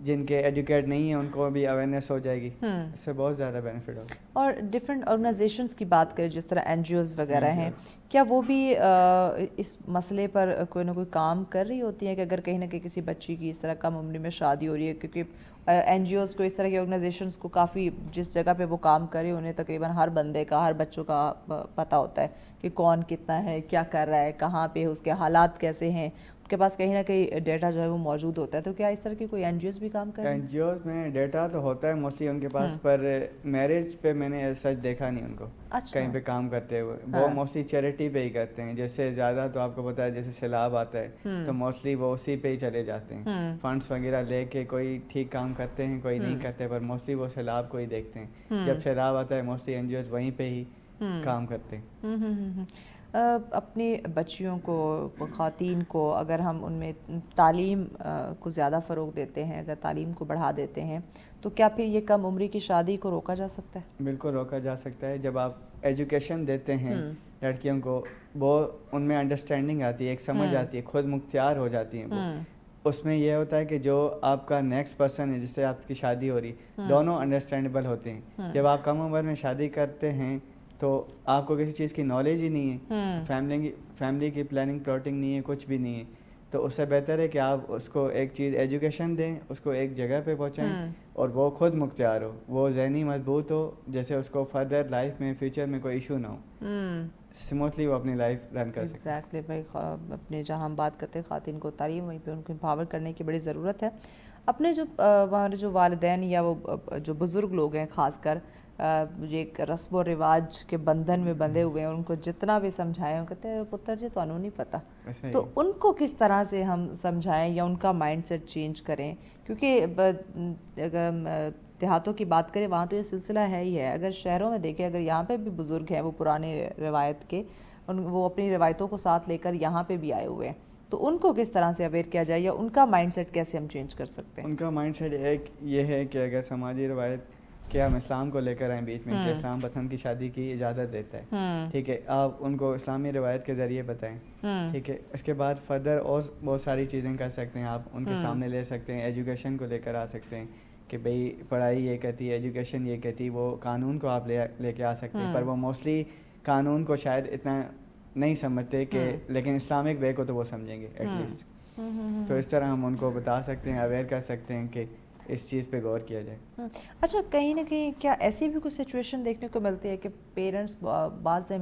جن کے ایجوکیٹ نہیں ہیں ان کو بھی اویئرنیس ہو جائے گی, اس سے بہت زیادہ بینیفٹ ہوگا. اور ڈفرینٹ آرگنائزیشنس کی بات کریں جس طرح این جی اوز وغیرہ ہیں, کیا وہ بھی اس مسئلے پر کوئی نہ کوئی کام کر رہی ہوتی ہیں کہ اگر کہیں نہ کہیں کسی بچی کی اس طرح کم عمری میں شادی ہو رہی ہے, کیونکہ این جی اوز کو اس طرح کی آرگنائزیشنس کو کافی جس جگہ پہ وہ کام کرے انہیں تقریباً ہر بندے کا, ہر بچوں کا پتہ ہوتا ہے کہ کون کتنا ہے, کیا کر رہا ہے, کہاں پہ اس کے حالات کیسے ہیں, کے پاس کہیں نہ کہیں ڈیٹا جو ہے وہ موجود ہوتا ہے. تو کیا اس طرح کی کوئی این جی اوز بھی کام کر رہے ہیں؟ این جی اوز میں ڈیٹا تو ہوتا ہے موسٹلی ان کے پاس, پر میرج پہ میں نے سچ دیکھا نہیں ان کو کہیں پہ کام کرتے ہوئے. وہ موسٹلی چیریٹی پہ ہی کرتے ہیں. جیسے زیادہ تو آپ کو پتا ہے جیسے سیلاب آتا ہے تو موسٹلی وہ اسی پہ ہی چلے جاتے ہیں, فنڈس وغیرہ لے کے. کوئی ٹھیک کام کرتے ہیں, کوئی نہیں کرتے, پر موسٹلی وہ سیلاب کو ہی دیکھتے ہیں. جب سیلاب آتا ہے موسٹلی این جی اوز وہیں پہ ہی کام کرتے ہیں. اپنی بچیوں کو, خواتین کو اگر ہم ان میں تعلیم کو زیادہ فروغ دیتے ہیں, اگر تعلیم کو بڑھا دیتے ہیں, تو کیا پھر یہ کم عمری کی شادی کو روکا جا سکتا ہے؟ بالکل روکا جا سکتا ہے. جب آپ ایجوکیشن دیتے ہیں لڑکیوں کو, وہ ان میں انڈرسٹینڈنگ آتی ہے, ایک سمجھ آتی ہے, خود مختار ہو جاتی ہیں وہ. اس میں یہ ہوتا ہے کہ جو آپ کا نیکسٹ پرسن ہے جس سے آپ کی شادی ہو رہی, دونوں انڈرسٹینڈیبل ہوتے ہیں. جب آپ کم عمر میں شادی کرتے ہیں تو آپ کو کسی چیز کی نالج ہی نہیں ہے, فیملی کی پلاننگ پلاٹنگ نہیں ہے, کچھ بھی نہیں ہے. تو اس سے بہتر ہے کہ آپ اس کو ایک چیز ایجوکیشن دیں, اس کو ایک جگہ پہ پہنچائیں اور وہ خود مختار ہو, وہ ذہنی مضبوط ہو, جیسے اس کو فردر لائف میں فیوچر میں کوئی ایشو نہ ہو, اسموتھلی وہ اپنی لائف رن کر سکے. ایگزیکٹلی بھائی, اپنے جہاں ہم بات کرتے ہیں خواتین کو تعلیم, وہیں پہ ان کو امپاور کرنے کی بڑی ضرورت ہے. اپنے جو ہمارے جو والدین یا وہ جو بزرگ لوگ ہیں خاص کر, ایک رسم و رواج کے بندھن میں بندھے ہوئے ہیں, ان کو جتنا بھی سمجھائیں وہ کہتے ہیں پتر جی تو نہیں پتہ. تو ان کو کس طرح سے ہم سمجھائیں یا ان کا مائنڈ سیٹ چینج کریں؟ کیونکہ اگر ہم دیہاتوں کی بات کریں وہاں تو یہ سلسلہ ہے ہی ہے. اگر شہروں میں دیکھیں, اگر یہاں پہ بھی بزرگ ہیں وہ پرانے روایت کے, وہ اپنی روایتوں کو ساتھ لے کر یہاں پہ بھی آئے ہوئے ہیں, تو ان کو کس طرح سے اویئر کیا جائے یا ان کا مائنڈ سیٹ کیسے ہم چینج کر سکتے ہیں؟ ان کا مائنڈ سیٹ ایک یہ ہے کہ اگر سماجی روایت کہ ہم اسلام کو لے کر آئیں بیچ میں کہ اسلام پسند کی شادی کی اجازت دیتا ہے, ٹھیک ہے, آپ ان کو اسلامی روایت کے ذریعے بتائیں, ٹھیک ہے. اس کے بعد فردر اور بہت ساری چیزیں کر سکتے ہیں, آپ ان کے سامنے لے سکتے ہیں. ایجوکیشن کو لے کر آ سکتے ہیں کہ بھئی پڑھائی یہ کہتی ہے, ایجوکیشن یہ کہتی ہے. وہ قانون کو آپ لے کے آ سکتے ہیں, پر وہ موسٹلی قانون کو شاید اتنا نہیں سمجھتے کہ, لیکن اسلامک وے کو تو وہ سمجھیں گے ایٹ لیسٹ. تو اس طرح ہم ان کو بتا سکتے ہیں, اویئر کر سکتے ہیں کہ اس چیز پہ غور کیا جائے. اچھا, کہیں نہ کہیں کیا ایسی بھی کوئی سچویشن دیکھنے کو ملتی ہے کہ پیرنٹس بعض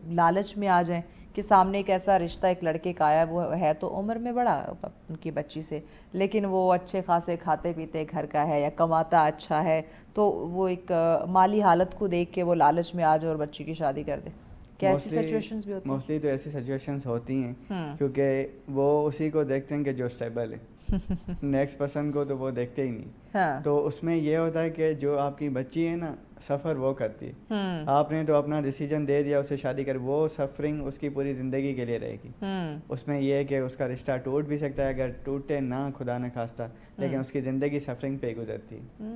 لالچ میں آ جائیں کہ سامنے ایک ایسا رشتہ ایک لڑکے کا آیا, وہ ہے تو عمر میں بڑا ان کی بچی سے, لیکن وہ اچھے خاصے کھاتے پیتے گھر کا ہے یا کماتا اچھا ہے, تو وہ ایک مالی حالت کو دیکھ کے وہ لالچ میں آ جائے اور بچی کی شادی کر دے؟ کیا ایسی سچویشنز بھی ہوتی ہیں؟ موسٹلی تو ایسی سچویشنز ہوتی ہیں, کیونکہ وہ اسی کو دیکھتے ہیں کہ جو اسٹیبل ہے. نیکسٹ پرسن کو تو وہ دیکھتے ہی نہیں. تو اس میں یہ ہوتا ہے کہ جو آپ کی بچی ہے نا, سفر وہ کرتی ہے. آپ نے تو اپنا ڈیسیجن دے دیا اسے شادی کر, وہ سفرنگ اس کی پوری زندگی کے لیے رہے گی. اس میں یہ ہے کہ اس کا رشتہ ٹوٹ بھی سکتا ہے, اگر ٹوٹے نہ خدا نہ خواستہ, لیکن اس کی زندگی سفرنگ پہ ہی گزرتی ہے.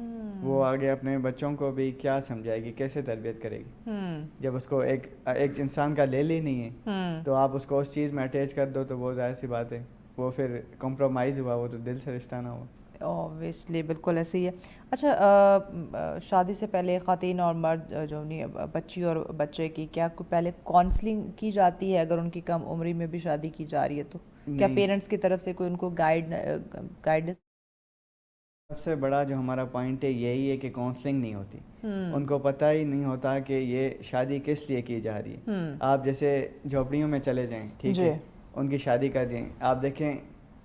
وہ آگے اپنے بچوں کو بھی کیا سمجھائے گی, کیسے تربیت کرے گی؟ جب اس کو ایک انسان کا لے لی نہیں ہے تو آپ اس کو اس چیز میں اٹیچ کر دو, تو وہ ظاہر سی بات ہے وہ پھر کمپرومائز ہوا, وہ تو دل سے رشتہ نہ ہوا. اوبویسلی بالکل ایسے ہی ہے. اچھا, شادی سے پہلے خواتین اور مرد جو بچی اور بچے کی کیا پہلے کاؤنسلنگ کی جاتی ہے اگر ان کی کم عمری میں بھی شادی کی جا رہی ہے تو؟ کیا پیرنٹس کی طرف سے کوئی ان کو گائیڈنس؟ سب سے بڑا جو ہمارا پوائنٹ ہے یہی ہے کہ کاؤنسلنگ نہیں ہوتی. ان کو پتہ ہی نہیں ہوتا کہ یہ شادی کس لیے کی جا رہی ہے. آپ جیسے جھوپڑیوں میں چلے جائیں, ٹھیک ہے, ان کی شادی کر دیں, آپ دیکھیں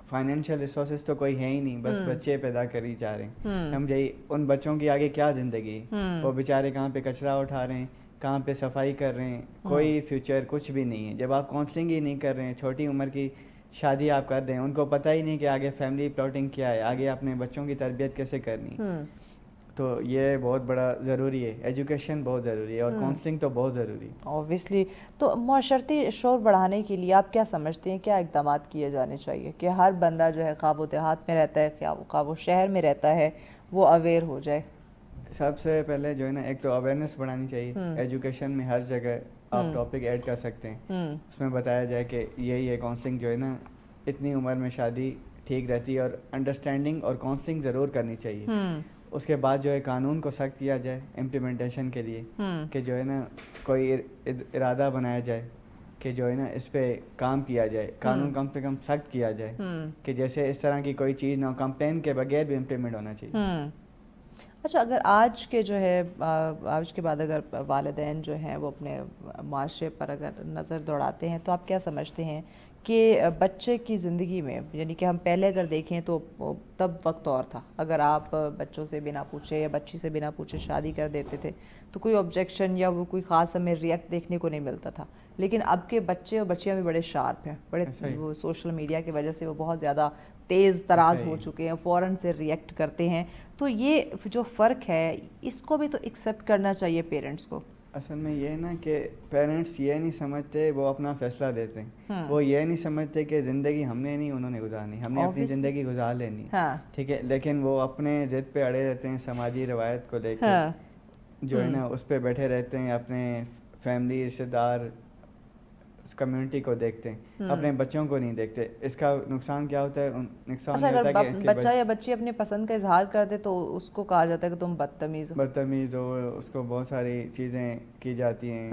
فائنینشیل ریسورسز تو کوئی ہے ہی نہیں, بس بچے پیدا کری جا رہے ہیں. ہم جائے ان بچوں کی آگے کیا زندگی ہے, وہ بیچارے کہاں پہ کچرا اٹھا رہے ہیں, کہاں پہ صفائی کر رہے ہیں, کوئی فیوچر کچھ بھی نہیں ہے. جب آپ کاؤنسلنگ ہی نہیں کر رہے ہیں, چھوٹی عمر کی شادی آپ کر دیں, ان کو پتہ ہی نہیں کہ آگے فیملی پلاٹنگ کیا ہے, آگے اپنے بچوں کی تربیت کیسے کرنی ہے. تو یہ بہت بڑا ضروری ہے, ایجوکیشن بہت ضروری ہے اور کاؤنسلنگ تو بہت ضروری ہے اوبویسلی. تو معاشرتی شعور بڑھانے کے لیے آپ کیا سمجھتے ہیں, کیا اقدامات کیے جانے چاہیے کہ ہر بندہ جو ہے خواہ وہ دیہات میں رہتا ہے خواہ وہ شہر میں رہتا ہے وہ اویئر ہو جائے؟ سب سے پہلے جو ہے نا, ایک تو اویئرنیس بڑھانی چاہیے. ایجوکیشن میں ہر جگہ آپ ٹاپک ایڈ کر سکتے ہیں, اس میں بتایا جائے کہ یہی ہے کاؤنسلنگ جو ہے نا, اتنی عمر میں شادی ٹھیک رہتی ہے, اور انڈرسٹینڈنگ اور کاؤنسلنگ ضرور کرنی چاہیے. اس کے بعد جو ہے قانون کو سخت کیا جائے امپلیمنٹیشن کے لیے, کہ جو ہے نا کوئی ارادہ بنایا جائے کہ جو ہے نا اس پہ کام کیا جائے, قانون کم سے کم سخت کیا جائے, کہ جیسے اس طرح کی کوئی چیز نہ ہو, کمپلین کے بغیر بھی امپلیمنٹ ہونا چاہیے. اچھا, اگر آج کے جو ہے آج کے بعد اگر والدین جو ہیں وہ اپنے معاشرے پر اگر نظر دوڑاتے ہیں تو آپ کیا سمجھتے ہیں کہ بچے کی زندگی میں, یعنی کہ ہم پہلے اگر دیکھیں تو تب وقت اور تھا, اگر آپ بچوں سے بنا پوچھے یا بچی سے بنا پوچھے شادی کر دیتے تھے تو کوئی آبجیکشن یا وہ کوئی خاص ہمیں ریئیکٹ دیکھنے کو نہیں ملتا تھا. لیکن اب کے بچے اور بچیاں بھی بڑے شارپ ہیں, بڑے وہ سوشل میڈیا کی وجہ سے وہ بہت زیادہ تیز تراز ہو چکے ہیں, فوراً سے ریئیکٹ کرتے ہیں. تو یہ جو فرق ہے اس کو بھی تو ایکسیپٹ کرنا چاہیے پیرنٹس کو. اصل میں یہ نا کہ پیرنٹس یہ نہیں سمجھتے, وہ اپنا فیصلہ دیتے ہیں, وہ یہ نہیں سمجھتے کہ زندگی ہم نے نہیں انہوں نے گزارنی, ہم نے اپنی زندگی گزار لینی, ٹھیک ہے, لیکن وہ اپنے ضد پہ اڑے رہتے ہیں, سماجی روایت کو لے کے جو ہے نا اس پہ بیٹھے رہتے ہیں, اپنے فیملی رشتہ دار اس کمیونٹی کو دیکھتے ہیں, اپنے بچوں کو نہیں دیکھتے. اس کا نقصان کیا ہوتا ہے؟ نقصان یہ ہوتا ہے کہ بچہ یا بچی اپنے پسند کا اظہار کر دے تو اس کو کہا جاتا ہے کہ تم بدتمیز ہو, اس کو بہت ساری چیزیں کی جاتی ہیں,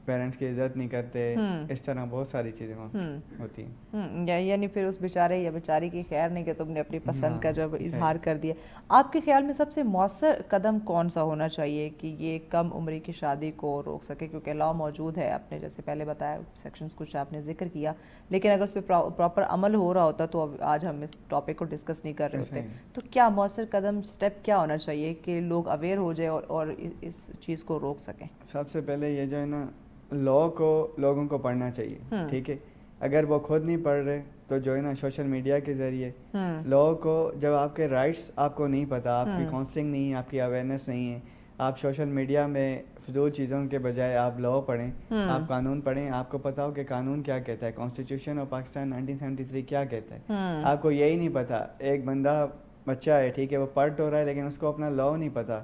پیرنٹس کی عزت نہیں کرتے, اس طرح بہت ساری چیزیں ہوتی ہیں. یعنی پھر اس بیچارے یا بیچاری کی خیر نہیں کہ تم نے اپنی پسند کا جب اظہار کر دیا. آپ کے خیال میں سب سے مؤثر قدم کون سا ہونا چاہیے کہ یہ کم عمری کی شادی کو روک سکے؟ کیونکہ لا موجود ہے, آپ نے جیسے پہلے بتایا سیکشنز کچھ آپ نے ذکر کیا, لیکن اگر اس پہ پراپر عمل ہو رہا ہوتا تو آج ہم اس ٹاپک کو ڈسکس نہیں کر رہے ہوتے. تو کیا مؤثر قدم اسٹیپ کیا ہونا چاہیے کہ لوگ اویئر ہو جائے اور اس چیز کو روک سکیں؟ سب سے پہلے یہ جو ہے نا لا کو لوگوں کو پڑھنا چاہیے, ٹھیک ہے. اگر وہ خود نہیں پڑھ رہے تو جو ہے نا سوشل میڈیا کے ذریعے لا کو, جب آپ کے رائٹس آپ کو نہیں پتہ, آپ کی کاؤنسلنگ نہیں ہے, آپ کی اویئرنیس نہیں ہے, آپ سوشل میڈیا میں فضول چیزوں کے بجائے آپ لا پڑھیں, آپ قانون پڑھیں, آپ کو پتہ ہو کہ قانون کیا کہتا ہے, کانسٹیٹیوشن آف پاکستان 1973 کیا کہتا ہے. آپ کو یہی نہیں پتہ, ایک بندہ بچہ ہے, ٹھیک ہے, وہ پڑھ تو رہا ہے لیکن اس کو اپنا لا نہیں پتہ,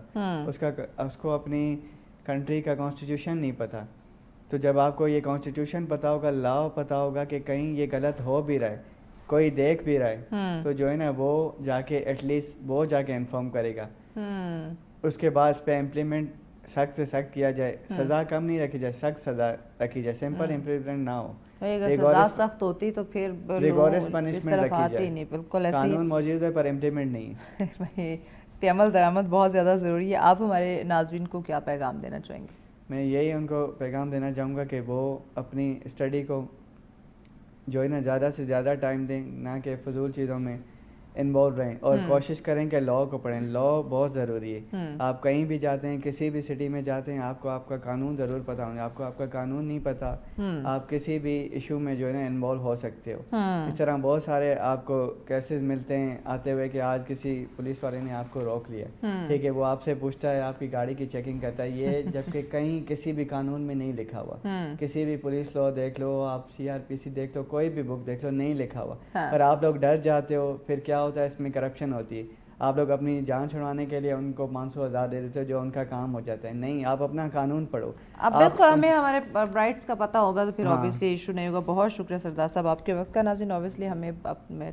اس کو اپنی کنٹری کا کانسٹیٹیوشن نہیں پتہ. تو جب آپ کو یہ کانسٹیٹیوشن پتہ ہوگا, لا پتہ ہوگا کہ کہیں یہ غلط ہو بھی رہا ہے, کوئی دیکھ بھی رہا ہے, تو جو ہے نا وہ جا کے ایٹ لیسٹ وہ جا کے انفارم کرے گا. اس کے بعد اس پہ امپلیمنٹ سخت سے سخت کیا جائے, سزا کم نہیں رکھی جائے, سخت سزا رکھی جائے, سمپل امپلیمنٹ نہ ہو. سزا سخت ہوتی تو پھر ریگورس پنشمنٹ رکھی جائے. بالکل ایسے قانون موجود ہے پر امپلیمنٹ نہیں ہے. اس پہ عمل درآمد بہت زیادہ ضروری ہے. آپ ہمارے ناظرین کو کیا پیغام دینا چاہیں گے؟ میں یہی ان کو پیغام دینا چاہوں گا کہ وہ اپنی اسٹڈی کو جو ہے نا زیادہ سے زیادہ ٹائم دیں, نہ کہ فضول چیزوں میں انوالو رہیں, اور کوشش کریں کہ لا کو پڑھیں. لا بہت ضروری ہے. آپ کہیں بھی جاتے ہیں, کسی بھی سٹی میں جاتے ہیں, آپ کو آپ کا قانون ضرور پتہ ہونا. آپ کو آپ کا قانون نہیں پتہ, آپ کسی بھی ایشو میں جو ہے نا انوالو ہو سکتے ہو. اس طرح بہت سارے آپ کو کیسز ملتے ہیں آتے ہوئے کہ آج کسی پولیس والے نے آپ کو روک لیا, ٹھیک ہے, وہ آپ سے پوچھتا ہے, آپ کی گاڑی کی چیکنگ کرتا ہے, یہ جبکہ کہیں کسی بھی قانون میں نہیں لکھا ہوا. کسی بھی پولیس لا دیکھ لو, آپ CRPC دیکھ لو, کوئی بھی بک دیکھ لو, نہیں لکھا ہوا. اور آپ لوگ ڈر جاتے ہو. پھر کیا ہوتا ہے, اس میں کرپشن ہوتی ہے. آپ لوگ اپنی جان چھڑوانے کے لیے ان کو 500,000 دے دیتے ہو, جو ان کا کام ہو جاتا ہے. نہیں, آپ اپنا قانون پڑھو. اب بالکل ہمیں ہمارے رائٹس کا پتہ ہوگا تو پھر اوبیسلی ایشو نہیں ہوگا. بہت شکریہ سردار صاحب آپ کے وقت کا. ناظرین, اوبیسلی ہمیں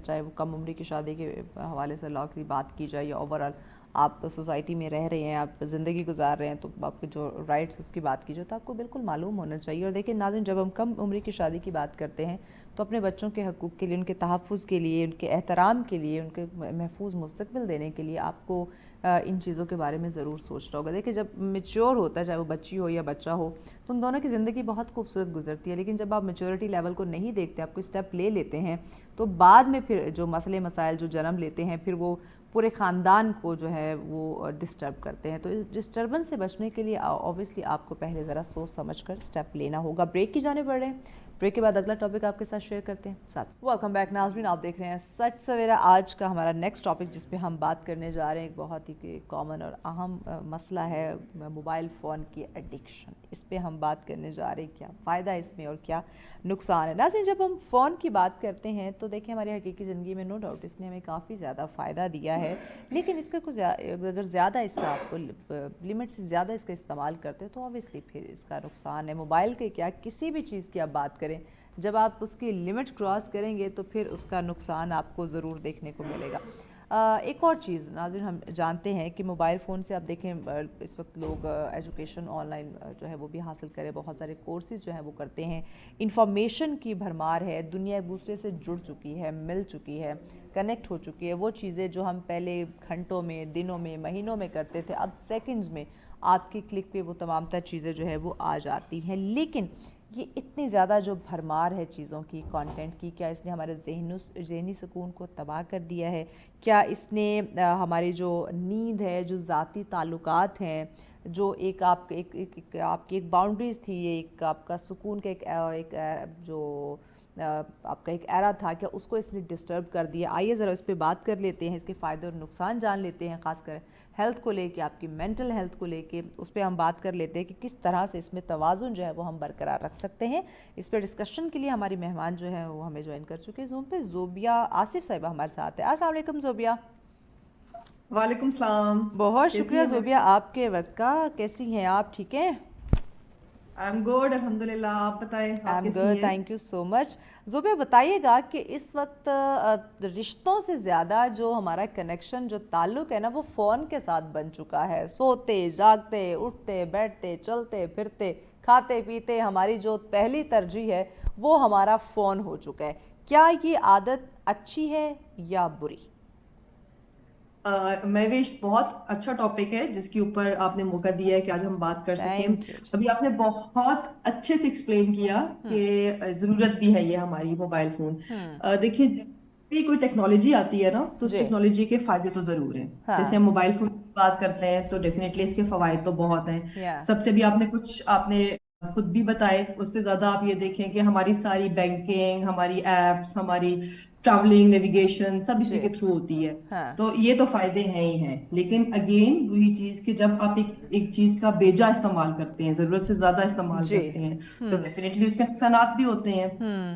چاہے وہ کم عمری کی شادی کے حوالے سے لا کی بات کی جائے یا اوور آل آپ سوسائٹی میں رہ رہے ہیں, آپ زندگی گزار رہے ہیں, تو آپ کے جو رائٹس اس کی بات کی جائے تو آپ کو بالکل معلوم ہونا چاہیے. اور دیکھیں ناظرین, جب ہم کم عمری کی شادی کی بات کرتے ہیں تو اپنے بچوں کے حقوق کے لیے, ان کے تحفظ کے لیے, ان کے احترام کے لیے, ان کے محفوظ مستقبل دینے کے لیے آپ کو ان چیزوں کے بارے میں ضرور سوچنا ہوگا. دیکھیں, جب میچور ہوتا ہے, چاہے وہ بچی ہو یا بچہ ہو, تو ان دونوں کی زندگی بہت خوبصورت گزرتی ہے. لیکن جب آپ میچورٹی لیول کو نہیں دیکھتے, آپ کوئی اسٹیپ لے لیتے ہیں, تو بعد میں پھر جو مسئلے مسائل جو جنم لیتے ہیں, پھر وہ پورے خاندان کو جو ہے وہ ڈسٹرب کرتے ہیں. تو اس ڈسٹربنس سے بچنے کے لیے اوبیسلی آپ کو پہلے ذرا سوچ سمجھ کر اسٹیپ لینا ہوگا. بریک کی جانے بڑھ رہے ہیں, بریک کے بعد اگلا ٹاپک آپ کے ساتھ شیئر کرتے ہیں. ساتھ ویلکم بیک ناظرین, آپ دیکھ رہے ہیں سچ سویرا. آج کا ہمارا نیکسٹ ٹاپک جس پہ ہم بات کرنے جا رہے ہیں, ایک بہت ہی کامن اور اہم مسئلہ ہے, موبائل فون کی ایڈکشن. اس پہ ہم بات کرنے جا رہے ہیں, کیا فائدہ ہے اس میں اور کیا نقصان ہے. ناظرین, جب ہم فون کی بات کرتے ہیں تو دیکھیں ہماری حقیقی زندگی میں نو ڈاؤٹ اس نے ہمیں کافی زیادہ فائدہ دیا ہے, لیکن اس کا کچھ اگر زیادہ اس کا آپ کو لمٹ سے زیادہ اس کا استعمال کرتے ہیں تو اوبیسلی پھر اس کا نقصان ہے. موبائل کے کیا, کسی بھی چیز کی آپ بات کریں, کریں. جب آپ اس کی لمٹ کراس کریں گے تو پھر اس کا نقصان آپ کو ضرور دیکھنے کو ملے گا. ایک اور چیز ناظرین, ہم جانتے ہیں کہ موبائل فون سے آپ دیکھیں اس وقت لوگ ایجوکیشن آن لائن جو ہے وہ بھی حاصل کرے, بہت سارے کورسز جو ہیں وہ کرتے ہیں, انفارمیشن کی بھرمار ہے, دنیا ایک دوسرے سے جڑ چکی ہے, مل چکی ہے, کنیکٹ ہو چکی ہے. وہ چیزیں جو ہم پہلے گھنٹوں میں, دنوں میں, مہینوں میں کرتے تھے, اب سیکنڈز میں آپ کی کلک پہ وہ تمام تر چیزیں جو ہے وہ آ جاتی ہیں. لیکن یہ اتنی زیادہ جو بھرمار ہے چیزوں کی, کانٹینٹ کی, کیا اس نے ہمارے ذہنی سکون کو تباہ کر دیا ہے؟ کیا اس نے ہماری جو نیند ہے, جو ذاتی تعلقات ہیں, جو ایک آپ کی ایک باؤنڈریز تھی, ایک آپ کا سکون کا ایک جو آپ کا ایک ایرا تھا, کیا اس کو اس نے ڈسٹرب کر دیا؟ آئیے ذرا اس پہ بات کر لیتے ہیں, اس کے فائدے اور نقصان جان لیتے ہیں, خاص کر ہیلتھ کو لے کے, آپ کی مینٹل ہیلتھ کو لے کے اس پہ ہم بات کر لیتے ہیں کہ کس طرح سے اس میں توازن جو ہے وہ ہم برقرار رکھ سکتے ہیں. اس پہ ڈسکشن کے لیے ہماری مہمان جو ہے وہ ہمیں جوائن کر چکے ہیں زوم پہ. زوبیہ آصف صاحبہ ہمارے ساتھ ہے. السلام علیکم زوبیہ. وعلیکم السلام. بہت شکریہ زوبیہ آپ کے وقت کا. کیسی ہیں آپ؟ ٹھیک ہیں؟ آئی ایم گڈ الحمدللہ. آپ بتائیں آپ کیسی ہیں؟ I am good, thank you so much. Zobia بتائیے گا کہ اس وقت رشتوں سے زیادہ جو ہمارا کنیکشن, جو تعلق ہے نا, وہ فون کے ساتھ بن چکا ہے. سوتے جاگتے, اٹھتے بیٹھتے, چلتے پھرتے, کھاتے پیتے, ہماری جو پہلی ترجیح ہے وہ ہمارا فون ہو چکا ہے. کیا یہ عادت اچھی ہے یا بری؟ مہوش, بہت اچھا ٹاپک ہے جس کے اوپر آپ نے موقع دیا ہے کہ آج ہم بات کر سکیں. ابھی آپ نے بہت اچھے سے ایکسپلین کیا کہ ضرورت بھی ہے یہ ہماری موبائل فون. دیکھیں, جب بھی کوئی ٹیکنالوجی آتی ہے نا تو اس ٹیکنالوجی کے فائدے تو ضرور ہیں. جیسے ہم موبائل فون کی بات کرتے ہیں تو ڈیفینیٹلی اس کے فوائد تو بہت ہیں. سب سے بھی آپ نے خود بھی بتائے, اس سے زیادہ آپ یہ دیکھیں کہ ہماری ساری بینکنگ, ہماری ایپس, ہماری ٹریولنگ, نیویگیشن سب اسی کے تھرو ہوتی ہے. تو یہ تو فائدے ہیں ہی ہیں. لیکن اگین وہی چیز کہ جب آپ ایک چیز کا بیجا استعمال کرتے ہیں, ضرورت سے زیادہ استعمال کرتے ہیں, تو ڈیفینیٹلی اس کے نقصانات بھی ہوتے ہیں.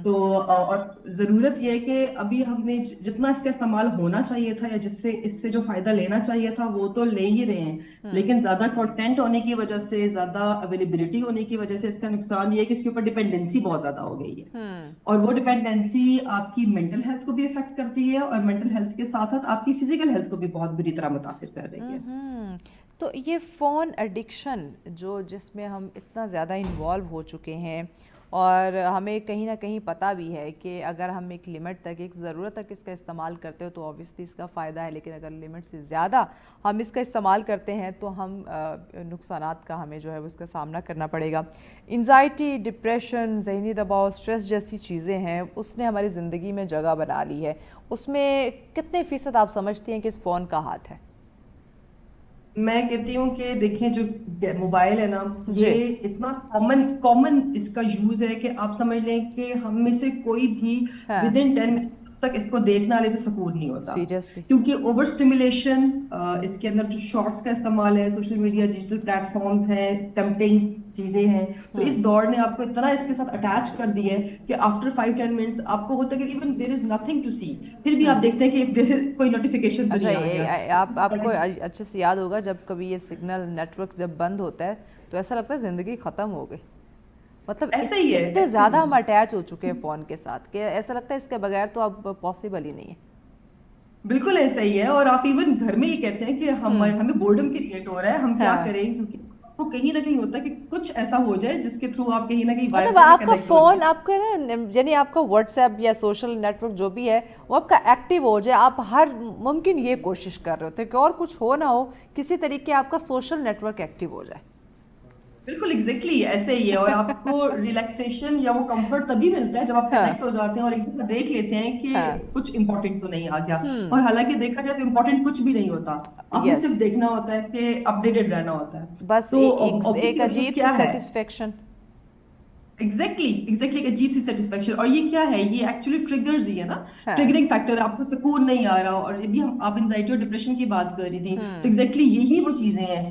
تو اور ضرورت یہ ہے کہ ابھی ہم نے جتنا اس کا استعمال ہونا چاہیے تھا, یا اس سے جو فائدہ لینا چاہیے تھا وہ تو لے ہی رہے ہیں. لیکن زیادہ کنٹینٹ ہونے کی وجہ سے, زیادہ اویلیبلٹی ہونے کی وجہ سے اس کا نقصان یہ ہے کہ اس کے اوپر ڈیپینڈنسی بہت زیادہ ہو گئی ہے. اور وہ ڈیپینڈنسی آپ کی مینٹل ہیلتھ کو بھی افیکٹ کرتی ہے, اور مینٹل ہیلتھ کے ساتھ ساتھ آپ کی فزیکل ہیلتھ کو بھی بہت بری طرح متاثر کر رہی ہے. تو یہ فون ایڈکشن جس میں ہم اتنا زیادہ انوالو ہو چکے ہیں, اور ہمیں کہیں نہ کہیں پتہ بھی ہے کہ اگر ہم ایک لمٹ تک, ایک ضرورت تک اس کا استعمال کرتے ہو تو اوبیسلی اس کا فائدہ ہے, لیکن اگر لمٹ سے زیادہ ہم اس کا استعمال کرتے ہیں تو ہم نقصانات کا ہمیں جو ہے اس کا سامنا کرنا پڑے گا. انزائٹی, ڈپریشن, ذہنی دباؤ, اسٹریس جیسی چیزیں ہیں, اس نے ہماری زندگی میں جگہ بنا لی ہے. اس میں کتنے فیصد آپ سمجھتی ہیں کہ اس فون کا ہاتھ ہے؟ میں کہتی ہوں کہ دیکھیں, جو موبائل ہے نا, یہ اتنا کامن اس کا یوز ہے کہ آپ سمجھ لیں کہ ہم میں سے کوئی بھی ود ان 10 منٹ تک اس کو دیکھنا لے تو سکون نہیں ہوتا. کیونکہ اوور اسٹیمولیشن, اس کے اندر جو شارٹس کا استعمال ہے, social media, digital platforms ہیں, ٹیمپٹنگ چیزیں ہیں, تو اس دور نے آپ کو اتنا اس کے ساتھ اٹیچ کر دی ہے کہ آفٹر 5-10 منٹس آپ کو ہوتا ہے کہ even there is nothing to see, پھر بھی آپ دیکھتے ہیں کہ کوئی نوٹیفیکیشن تو نہیں آ گیا. آپ کو اچھے سے یاد ہوگا جب کبھی یہ سگنل نیٹ ورک جب بند ہوتا ہے تو ایسا لگتا ہے زندگی ختم ہو گئی. مطلب ایسا ہی ہے, اتنے زیادہ ہم اٹیچ ہو چکے ہیں فون کے ساتھ کہ ایسا لگتا ہے اس کے بغیر تو اب پاسبل ہی نہیں ہے. بالکل ایسا ہی ہے. اور آپ ایون گھر میں ہی کہتے ہیں کہ ہمیں بورڈم کریٹ ہو رہا ہے, ہم کیا کریں, کیونکہ وہ کہیں نہ کہیں ہوتا ہے کہ کچھ ایسا ہو جائے جس کے تھرو آپ کہیں نہ کہیں مطلب آپ کا فون, آپ کا نا, یعنی آپ کا واٹس ایپ یا سوشل نیٹ ورک جو بھی ہے وہ آپ کا ایکٹیو ہو جائے. آپ ہر ممکن یہ کوشش کر رہے ہوتے کہ اور کچھ ہو نہ ہو, کسی طریقے آپ کا سوشل نیٹ ورک ایکٹیو ہو جائے. بالکل ایگزیکٹلی ایسے ہی ہے. اور آپ کو ریلیکسیشن یا وہ کمفرٹ تبھی ملتا ہے جب آپ کنیکٹ ہو جاتے ہیں اور ایک دفعہ دیکھ لیتے ہیں کہ کچھ امپورٹنٹ تو نہیں آ گیا. اور حالانکہ دیکھا جائے تو امپورٹنٹ کچھ بھی نہیں ہوتا, آپ نے صرف دیکھنا ہوتا ہے کہ اپڈیٹڈ رہنا ہوتا ہے. بس ایک عجیب سی سیٹسفیکشن. ایگزیکٹلی ایک عجیب سی سیٹسفیکشن. اور یہ کیا ہے, یہ ایکچولی ٹریگرز ہی ہے نا, ٹریگرنگ فیکٹر. آپ کو سکون نہیں آ رہا, اور یہ بھی آپ انزائٹی اور ڈپریشن کی بات کر رہی تھی, تو ایگزیکٹلی یہی وہ چیزیں ہیں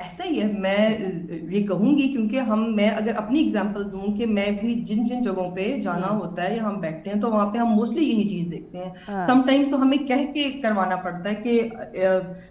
ایسا ہی ہے. میں یہ کہوں گی کیونکہ میں اگر اپنی اگزامپل دوں کہ میں بھی جن جگہوں پہ جانا ہوتا ہے یا ہم بیٹھتے ہیں تو وہاں پہ ہم موسٹلی یہی چیز دیکھتے ہیں. سم ٹائمز تو ہمیں کہہ کے کروانا پڑتا ہے کہ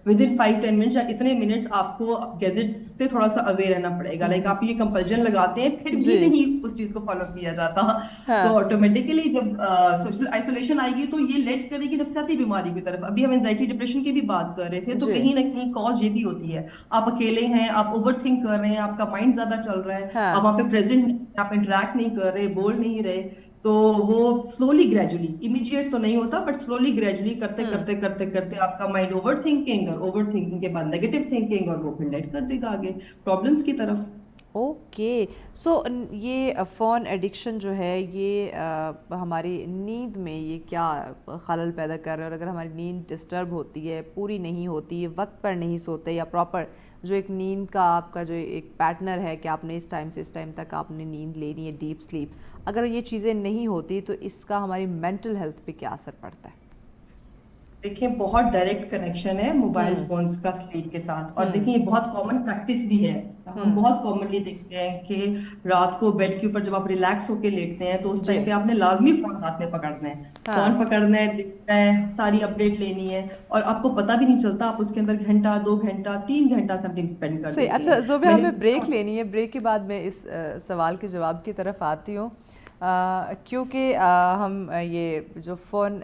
ود ان 5-10 منٹس یا اتنے منٹس آپ کو گیجٹس سے تھوڑا سا اویئر رہنا پڑے گا. لائک آپ یہ کمپلجن لگاتے ہیں پھر بھی نہیں اس چیز کو فالو کیا جاتا, تو آٹومیٹیکلی جب سوشل آئسولیشن آئے گی تو یہ لیٹ کرے گی نفسیاتی بیماری کی طرف. ابھی ہم اینزائٹی ڈپریشن کی بھی بات کر رہے تھے, تو کہیں نہ کہیں کاز یہ بھی ہوتی ہے. آپ اکیلے ہیں, آپ اوور تھنک کر رہے ہیں, آپ کا مائنڈ زیادہ چل رہا ہے, آپ وہاں پہ پریزنٹ نہیں, آپ انٹریکٹ نہیں کر رہے, بول نہیں رہے, تو وہ سلولی گریجولی, امیڈیٹ تو نہیں ہوتا بٹ سلولی گریجولی کرتے کرتے کرتے کرتے آپ کا مائنڈ اوور تھنکنگ, اور اوور تھنکنگ کے بعد نیگیٹو تھنکنگ, اور وہ پھر لیٹ کر دے گا آگے پرابلمس کی طرف. اوکے, سو یہ فون ایڈکشن جو ہے یہ ہماری نیند میں یہ کیا خلل پیدا کر رہا ہے, اور اگر ہماری نیند ڈسٹرب ہوتی ہے, پوری نہیں ہوتی ہے, وقت پر نہیں سوتے, یا پراپر جو ایک نیند کا آپ کا جو ایک پیٹرن ہے کہ آپ نے اس ٹائم سے اس ٹائم تک آپ نے نیند لینی ہے, ڈیپ سلیپ, اگر یہ چیزیں نہیں ہوتی تو اس کا ہماری مینٹل ہیلتھ پہ کیا اثر پڑتا ہے؟ دیکھیں بہت ڈائریکٹ کنیکشن ہے موبائل فونز کا سلیپ کے ساتھ, اور دیکھیں یہ بہت کامن پریکٹس بھی ہے. ہم بہت کامنلی دیکھتے ہیں کہ رات کو بیڈ کے اوپر جب آپ ریلیکس ہو کے لیٹتے ہیں تو اس ٹائم پہ آپ نے لازمی فون ہاتھ میں پکڑنا ہے, فون پکڑنا ہے, دیکھنا ہے, ساری اپڈیٹ لینی ہے, اور آپ کو پتہ بھی نہیں چلتا آپ اس کے اندر گھنٹہ, 2 گھنٹہ, 3 گھنٹہ سم ٹائم اسپینڈ کر دیتے ہیں. اچھا زوبیہ, ہمیں بریک لینی ہے, بریک کے بعد میں اس سوال کے جواب کی طرف آتی ہوں, کیونکہ ہم یہ جو فون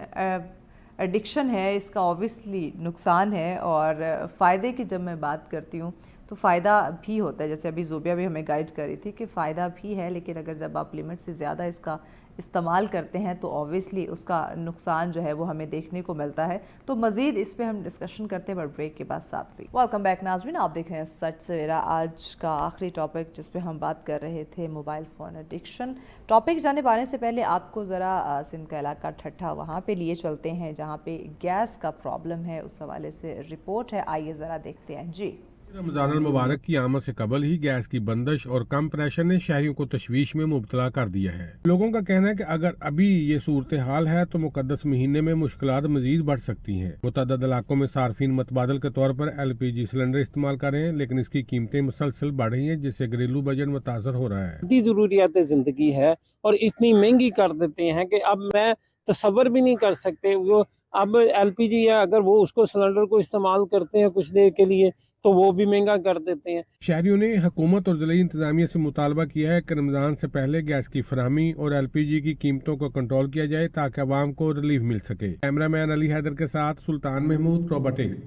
ایڈکشن ہے اس کا اوبویسلی نقصان ہے, اور فائدے کی جب میں بات کرتی ہوں تو فائدہ بھی ہوتا ہے, جیسے ابھی زوبیہ بھی ہمیں گائیڈ کر رہی تھی کہ فائدہ بھی ہے, لیکن اگر جب آپ لمٹ سے زیادہ اس کا استعمال کرتے ہیں تو اوبویسلی اس کا نقصان جو ہے وہ ہمیں دیکھنے کو ملتا ہے. تو مزید اس پہ ہم ڈسکشن کرتے ہیں بٹ بریک کے بعد ساتھ بھی. ویلکم بیک ناظرین, آپ دیکھ رہے ہیں سچ سویرا. آج کا آخری ٹاپک جس پہ ہم بات کر رہے تھے موبائل فون ایڈکشن. ٹاپک جانے آنے سے پہلے آپ کو ذرا سندھ کا علاقہ ٹھٹھا وہاں پہ لیے چلتے ہیں جہاں پہ گیس کا پرابلم ہے, اس حوالے سے رپورٹ ہے, آئیے ذرا دیکھتے ہیں. جی, رمضان المبارک کی آمد سے قبل ہی گیس کی بندش اور کم پریشر نے شہریوں کو تشویش میں مبتلا کر دیا ہے. لوگوں کا کہنا ہے کہ اگر ابھی یہ صورتحال ہے تو مقدس مہینے میں مشکلات مزید بڑھ سکتی ہیں. متعدد علاقوں میں صارفین متبادل کے طور پر LPG سلنڈر استعمال کر رہے ہیں, لیکن اس کی قیمتیں مسلسل بڑھ رہی ہیں جس سے گھریلو بجٹ متاثر ہو رہا ہے. اتنی ضروریات زندگی ہے اور اتنی مہنگی کر دیتے ہیں کہ اب میں تصور بھی نہیں کر سکتے. وہ اب LPG ہے, اگر وہ اس کو سلنڈر کو استعمال کرتے ہیں کچھ دیر کے لیے تو وہ بھی مہنگا کر دیتے ہیں. شہریوں نے حکومت اور ضلعی انتظامیہ سے مطالبہ کیا ہے کہ رمضان سے پہلے گیس کی فراہمی اور LPG کی قیمتوں کو کنٹرول کیا جائے تاکہ عوام کو ریلیف مل سکے. کیمرہ مین علی حیدر کے ساتھ سلطان محمود, روبوٹکس.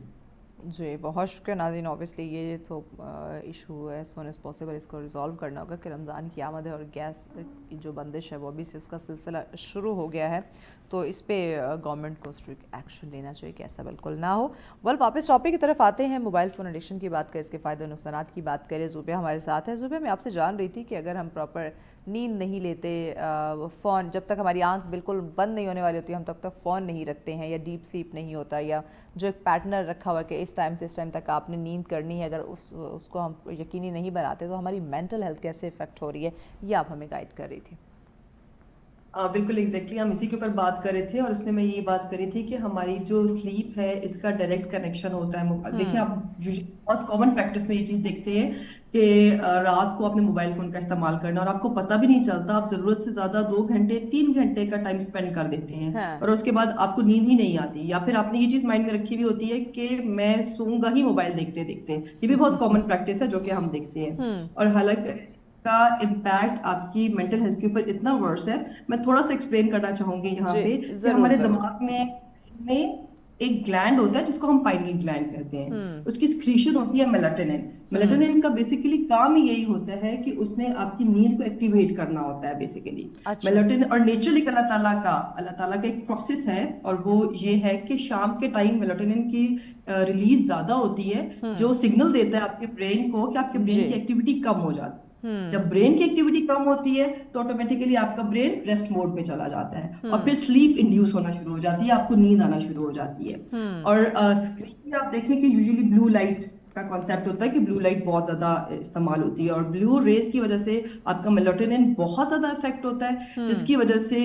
جی بہت شکریہ ناظرین. اوبیسلی یہ تو ایشو ہے, سون ایز پاسبل اس کو ریزالو کرنا ہوگا کہ رمضان کی آمد ہے اور گیس کی جو بندش ہے وہ ابھی سے اس کا سلسلہ شروع ہو گیا ہے, تو اس پہ گورنمنٹ کو اسٹرکٹ ایکشن لینا چاہیے کہ ایسا بالکل نہ ہو. واپس ٹاپک کی طرف آتے ہیں, موبائل فون ایڈکشن کی بات کریں, اس کے فائدے و نقصانات کی بات کریں. زوبیہ ہمارے ساتھ ہے. زوبیہ, میں آپ سے جان رہی تھی کہ اگر ہم پراپر نیند نہیں لیتے, فون جب تک ہماری آنکھ بالکل بند نہیں ہونے والی ہوتی ہم تب تک فون نہیں رکھتے ہیں, یا ڈیپ سلیپ نہیں ہوتا, یا جو ایک پیٹرن رکھا ہوا ہے کہ اس ٹائم سے اس ٹائم تک آپ نے نیند کرنی ہے, اگر اس کو ہم یقینی نہیں بناتے تو ہماری مینٹل ہیلتھ کیسے افیکٹ ہو رہی ہے, یہ آپ ہمیں گائیڈ کر رہی تھی. بالکل ایگزیکٹلی, ہم اسی کے اوپر بات کر رہے تھے, اور اس میں یہی بات کری تھی کہ ہماری جو سلیپ ہے اس کا ڈائریکٹ کنیکشن ہوتا ہے. دیکھیں آپ بہت کامن پریکٹس میں یہ چیز دیکھتے ہیں کہ رات کو آپ نے موبائل فون کا استعمال کرنا اور آپ کو پتہ بھی نہیں چلتا, آپ ضرورت سے زیادہ 2 گھنٹے 3 گھنٹے کا ٹائم اسپینڈ کر دیتے ہیں, اور اس کے بعد آپ کو نیند ہی نہیں آتی, یا پھر آپ نے یہ چیز مائنڈ میں رکھی ہوئی ہوتی ہے کہ میں سوؤں گا ہی موبائل دیکھتے دیکھتے. یہ بھی بہت کامن پریکٹس ہے جو کہ ہم دیکھتے ہیں, اور حالانکہ کا امپیکٹ آپ کی مینٹل ہیلتھ کے اوپر اتنا ورس ہے. میں تھوڑا سا ایکسپلین کرنا چاہوں گی یہاں پہ کہ ہمارے دماغ میں ایک گلینڈ ہوتا ہے جس کو ہم پائنیل گلینڈ کہتے ہیں, اس کی سکریشن ہوتی ہے میلاٹونن. میلاٹونن کا بیسیکلی کام یہی ہوتا ہے کہ اس نے آپ کی نیند کو ایکٹیویٹ کرنا ہوتا ہے بیسیکلی میلاٹونن. اور نیچرلی اللہ تعالیٰ کا ایک پروسیس ہے, اور وہ یہ ہے کہ شام کے ٹائم میلاٹونن کی ریلیز زیادہ ہوتی ہے, جو سگنل دیتا ہے آپ کے برین کو کہ آپ کے برین کی ایکٹیویٹی کم ہو جاتی ہے. جب برین کی ایکٹیویٹی کم ہوتی ہے تو آٹومیٹیکلی آپ کا برین ریسٹ موڈ پہ چلا جاتا ہے, اور پھر سلیپ انڈیوس ہونا شروع ہو جاتی ہے, آپ کو نیند آنا شروع ہو جاتی ہے. اور اسکرین پہ آپ دیکھیں کہ یوزلی بلو لائٹ کا کانسیپٹ ہوتا ہے کہ بلو لائٹ بہت زیادہ استعمال ہوتی ہے, اور بلو ریز کی وجہ سے آپ کا میلاٹونن بہت زیادہ افیکٹ ہوتا ہے, جس کی وجہ سے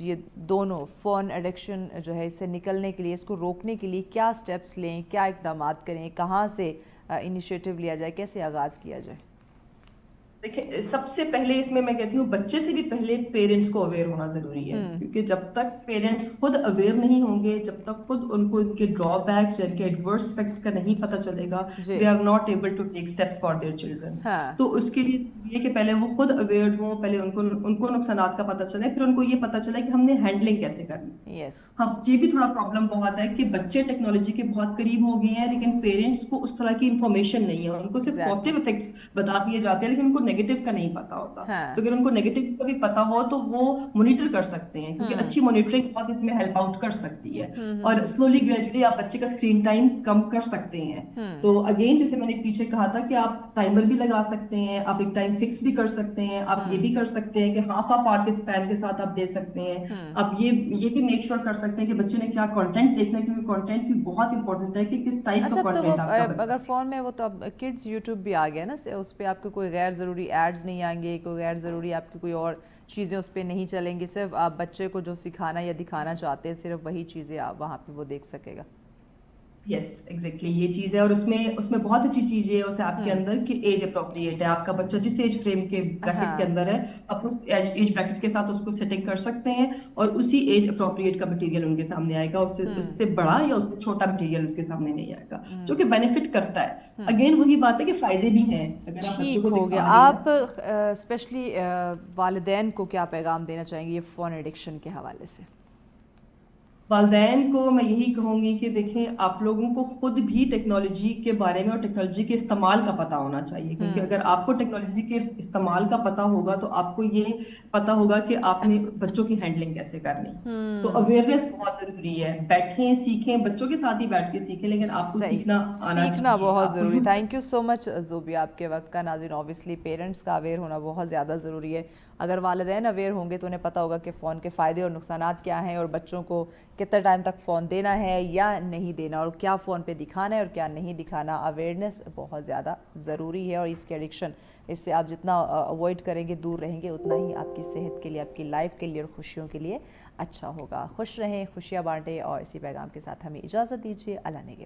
یہ دونوں فون ایڈکشن جو ہے اس سے نکلنے کے لیے، اس کو روکنے کے لیے کیا سٹیپس لیں، کیا اقدامات کریں، کہاں سے انیشیٹو لیا جائے، کیسے آغاز کیا جائے؟ دیکھیں سب سے پہلے اس میں کہتی ہوں بچے سے بھی پہلے پیرنٹس کو اویئر ہونا ضروری ہے، کیونکہ جب تک پیرنٹس خود اویئر نہیں ہوں گے، جب تک خود ان کو ان کے ڈرا بیکس ان کے ایڈورس افیکٹس کا نہیں پتہ چلے گا، they are not able to take steps for their children. تو اس کے لیے یہ کہ پہلے وہ خود اویئر ہوں، پہلے ان کو نقصانات کا پتہ چلے، پھر ان کو یہ پتہ چلے کہ ہم نے ہینڈلنگ کیسے کرنی. ہاں یہ بھی تھوڑا پرابلم بہت ہے کہ بچے ٹیکنالوجی کے بہت قریب ہو گئے ہیں، لیکن پیرنٹس کو اس طرح کی انفارمیشن نہیں ہے، ان کو صرف پازیٹیو افیکٹس بتا دیے جاتے ہیں لیکن ان کو نیگیٹو کا نہیں پتا ہوتا. تو اگر ان کو نیگیٹو کا بھی پتا ہو تو وہ مانیٹر کر سکتے ہیں، کیونکہ اچھی مانیٹرنگ بہت اس میں ہیلپ آؤٹ کر سکتی ہے، اور سلولی گریجولی آپ بچے کا اسکرین ٹائم کم کر سکتے ہیں. تو اگین جیسے میں نے پیچھے کہا تھا کہ آپ ٹائمر بھی لگا سکتے ہیں، آپ ایک ٹائم فکس بھی کر سکتے ہیں، آپ یہ بھی کر سکتے ہیں کہ ہاف آف آور کے اسپین کے ساتھ آپ دے سکتے ہیں. آپ یہ بھی میک شیور کر سکتے ہیں کہ بچے نے کیا کنٹینٹ دیکھنا ہے، کیونکہ کنٹینٹ بھی بہت امپورٹنٹ ہے کہ کس ٹائپ کا کنٹینٹ آپ کا. اگر فون میں وہ تو اب کڈز یوٹیوب بھی آ گیا نا، اس پہ آپ کو کوئی غیر ضروری ایڈز نہیں آئیں گے، کوئی غیر ضروری آپ کی کوئی اور چیزیں اس پہ نہیں چلیں گی، صرف آپ بچے کو جو سکھانا یا دکھانا چاہتے ہیں صرف وہی چیزیں آپ وہاں پہ وہ دیکھ سکے گا. یس ایگزیکٹلی یہ چیز ہے، اور اس میں بہت اچھی چیز ہے اس ایپ کے اندر کہ ایج اپروپریٹ ہے. آپ کا بچہ جس ایج فریم کے بریکٹ کے اندر ہے آپ اس ایج بریکٹ کے ساتھ اس کو سیٹنگ کر سکتے ہیں، اور اسی ایج اپروپریٹ کا مٹیریل ان کے سامنے آئے گا، اس سے بڑا یا اس سے چھوٹا مٹیریل اس کے سامنے نہیں آئے گا، جو کہ بینیفٹ کرتا ہے. اگین وہی بات ہے کہ فائدے بھی ہیں. اگر آپ بچوں کو دکھا آپ اسپیشلی والدین کو کیا پیغام دینا چاہیں گے یہ فون ایڈکشن کے حوالے سے؟ والدین کو میں یہی کہوں گی کہ دیکھیں آپ لوگوں کو خود بھی ٹیکنالوجی کے بارے میں اور ٹیکنالوجی کے استعمال کا پتہ ہونا چاہیے، کیونکہ اگر آپ کو ٹیکنالوجی کے استعمال کا پتہ ہوگا تو آپ کو یہ پتہ ہوگا کہ آپ نے بچوں کی ہینڈلنگ کیسے کرنی. تو اویئرنیس بہت ضروری ہے. بیٹھیں سیکھیں، بچوں کے ساتھ ہی بیٹھ کے سیکھیں، لیکن آپ کو سیکھنا بہت ضروری. Thank you so much Zobia آپ کے وقت کا. ناظرین اوبیسلی پیرنٹس کا اویئر ہونا بہت زیادہ ضروری ہے. اگر والدین اویئر ہوں گے تو انہیں پتہ ہوگا کہ فون کے فائدے اور نقصانات کیا ہیں، اور بچوں کو کتنے ٹائم تک فون دینا ہے یا نہیں دینا، اور کیا فون پہ دکھانا ہے اور کیا نہیں دکھانا. اویئرنیس بہت زیادہ ضروری ہے، اور اس کے ایڈکشن اس سے آپ جتنا اوائڈ کریں گے، دور رہیں گے، اتنا ہی آپ کی صحت کے لیے، آپ کی لائف کے لیے اور خوشیوں کے لیے اچھا ہوگا. خوش رہیں، خوشیاں بانٹیں، اور اسی پیغام کے ساتھ ہمیں اجازت دیجیے. اللہ نگہبان.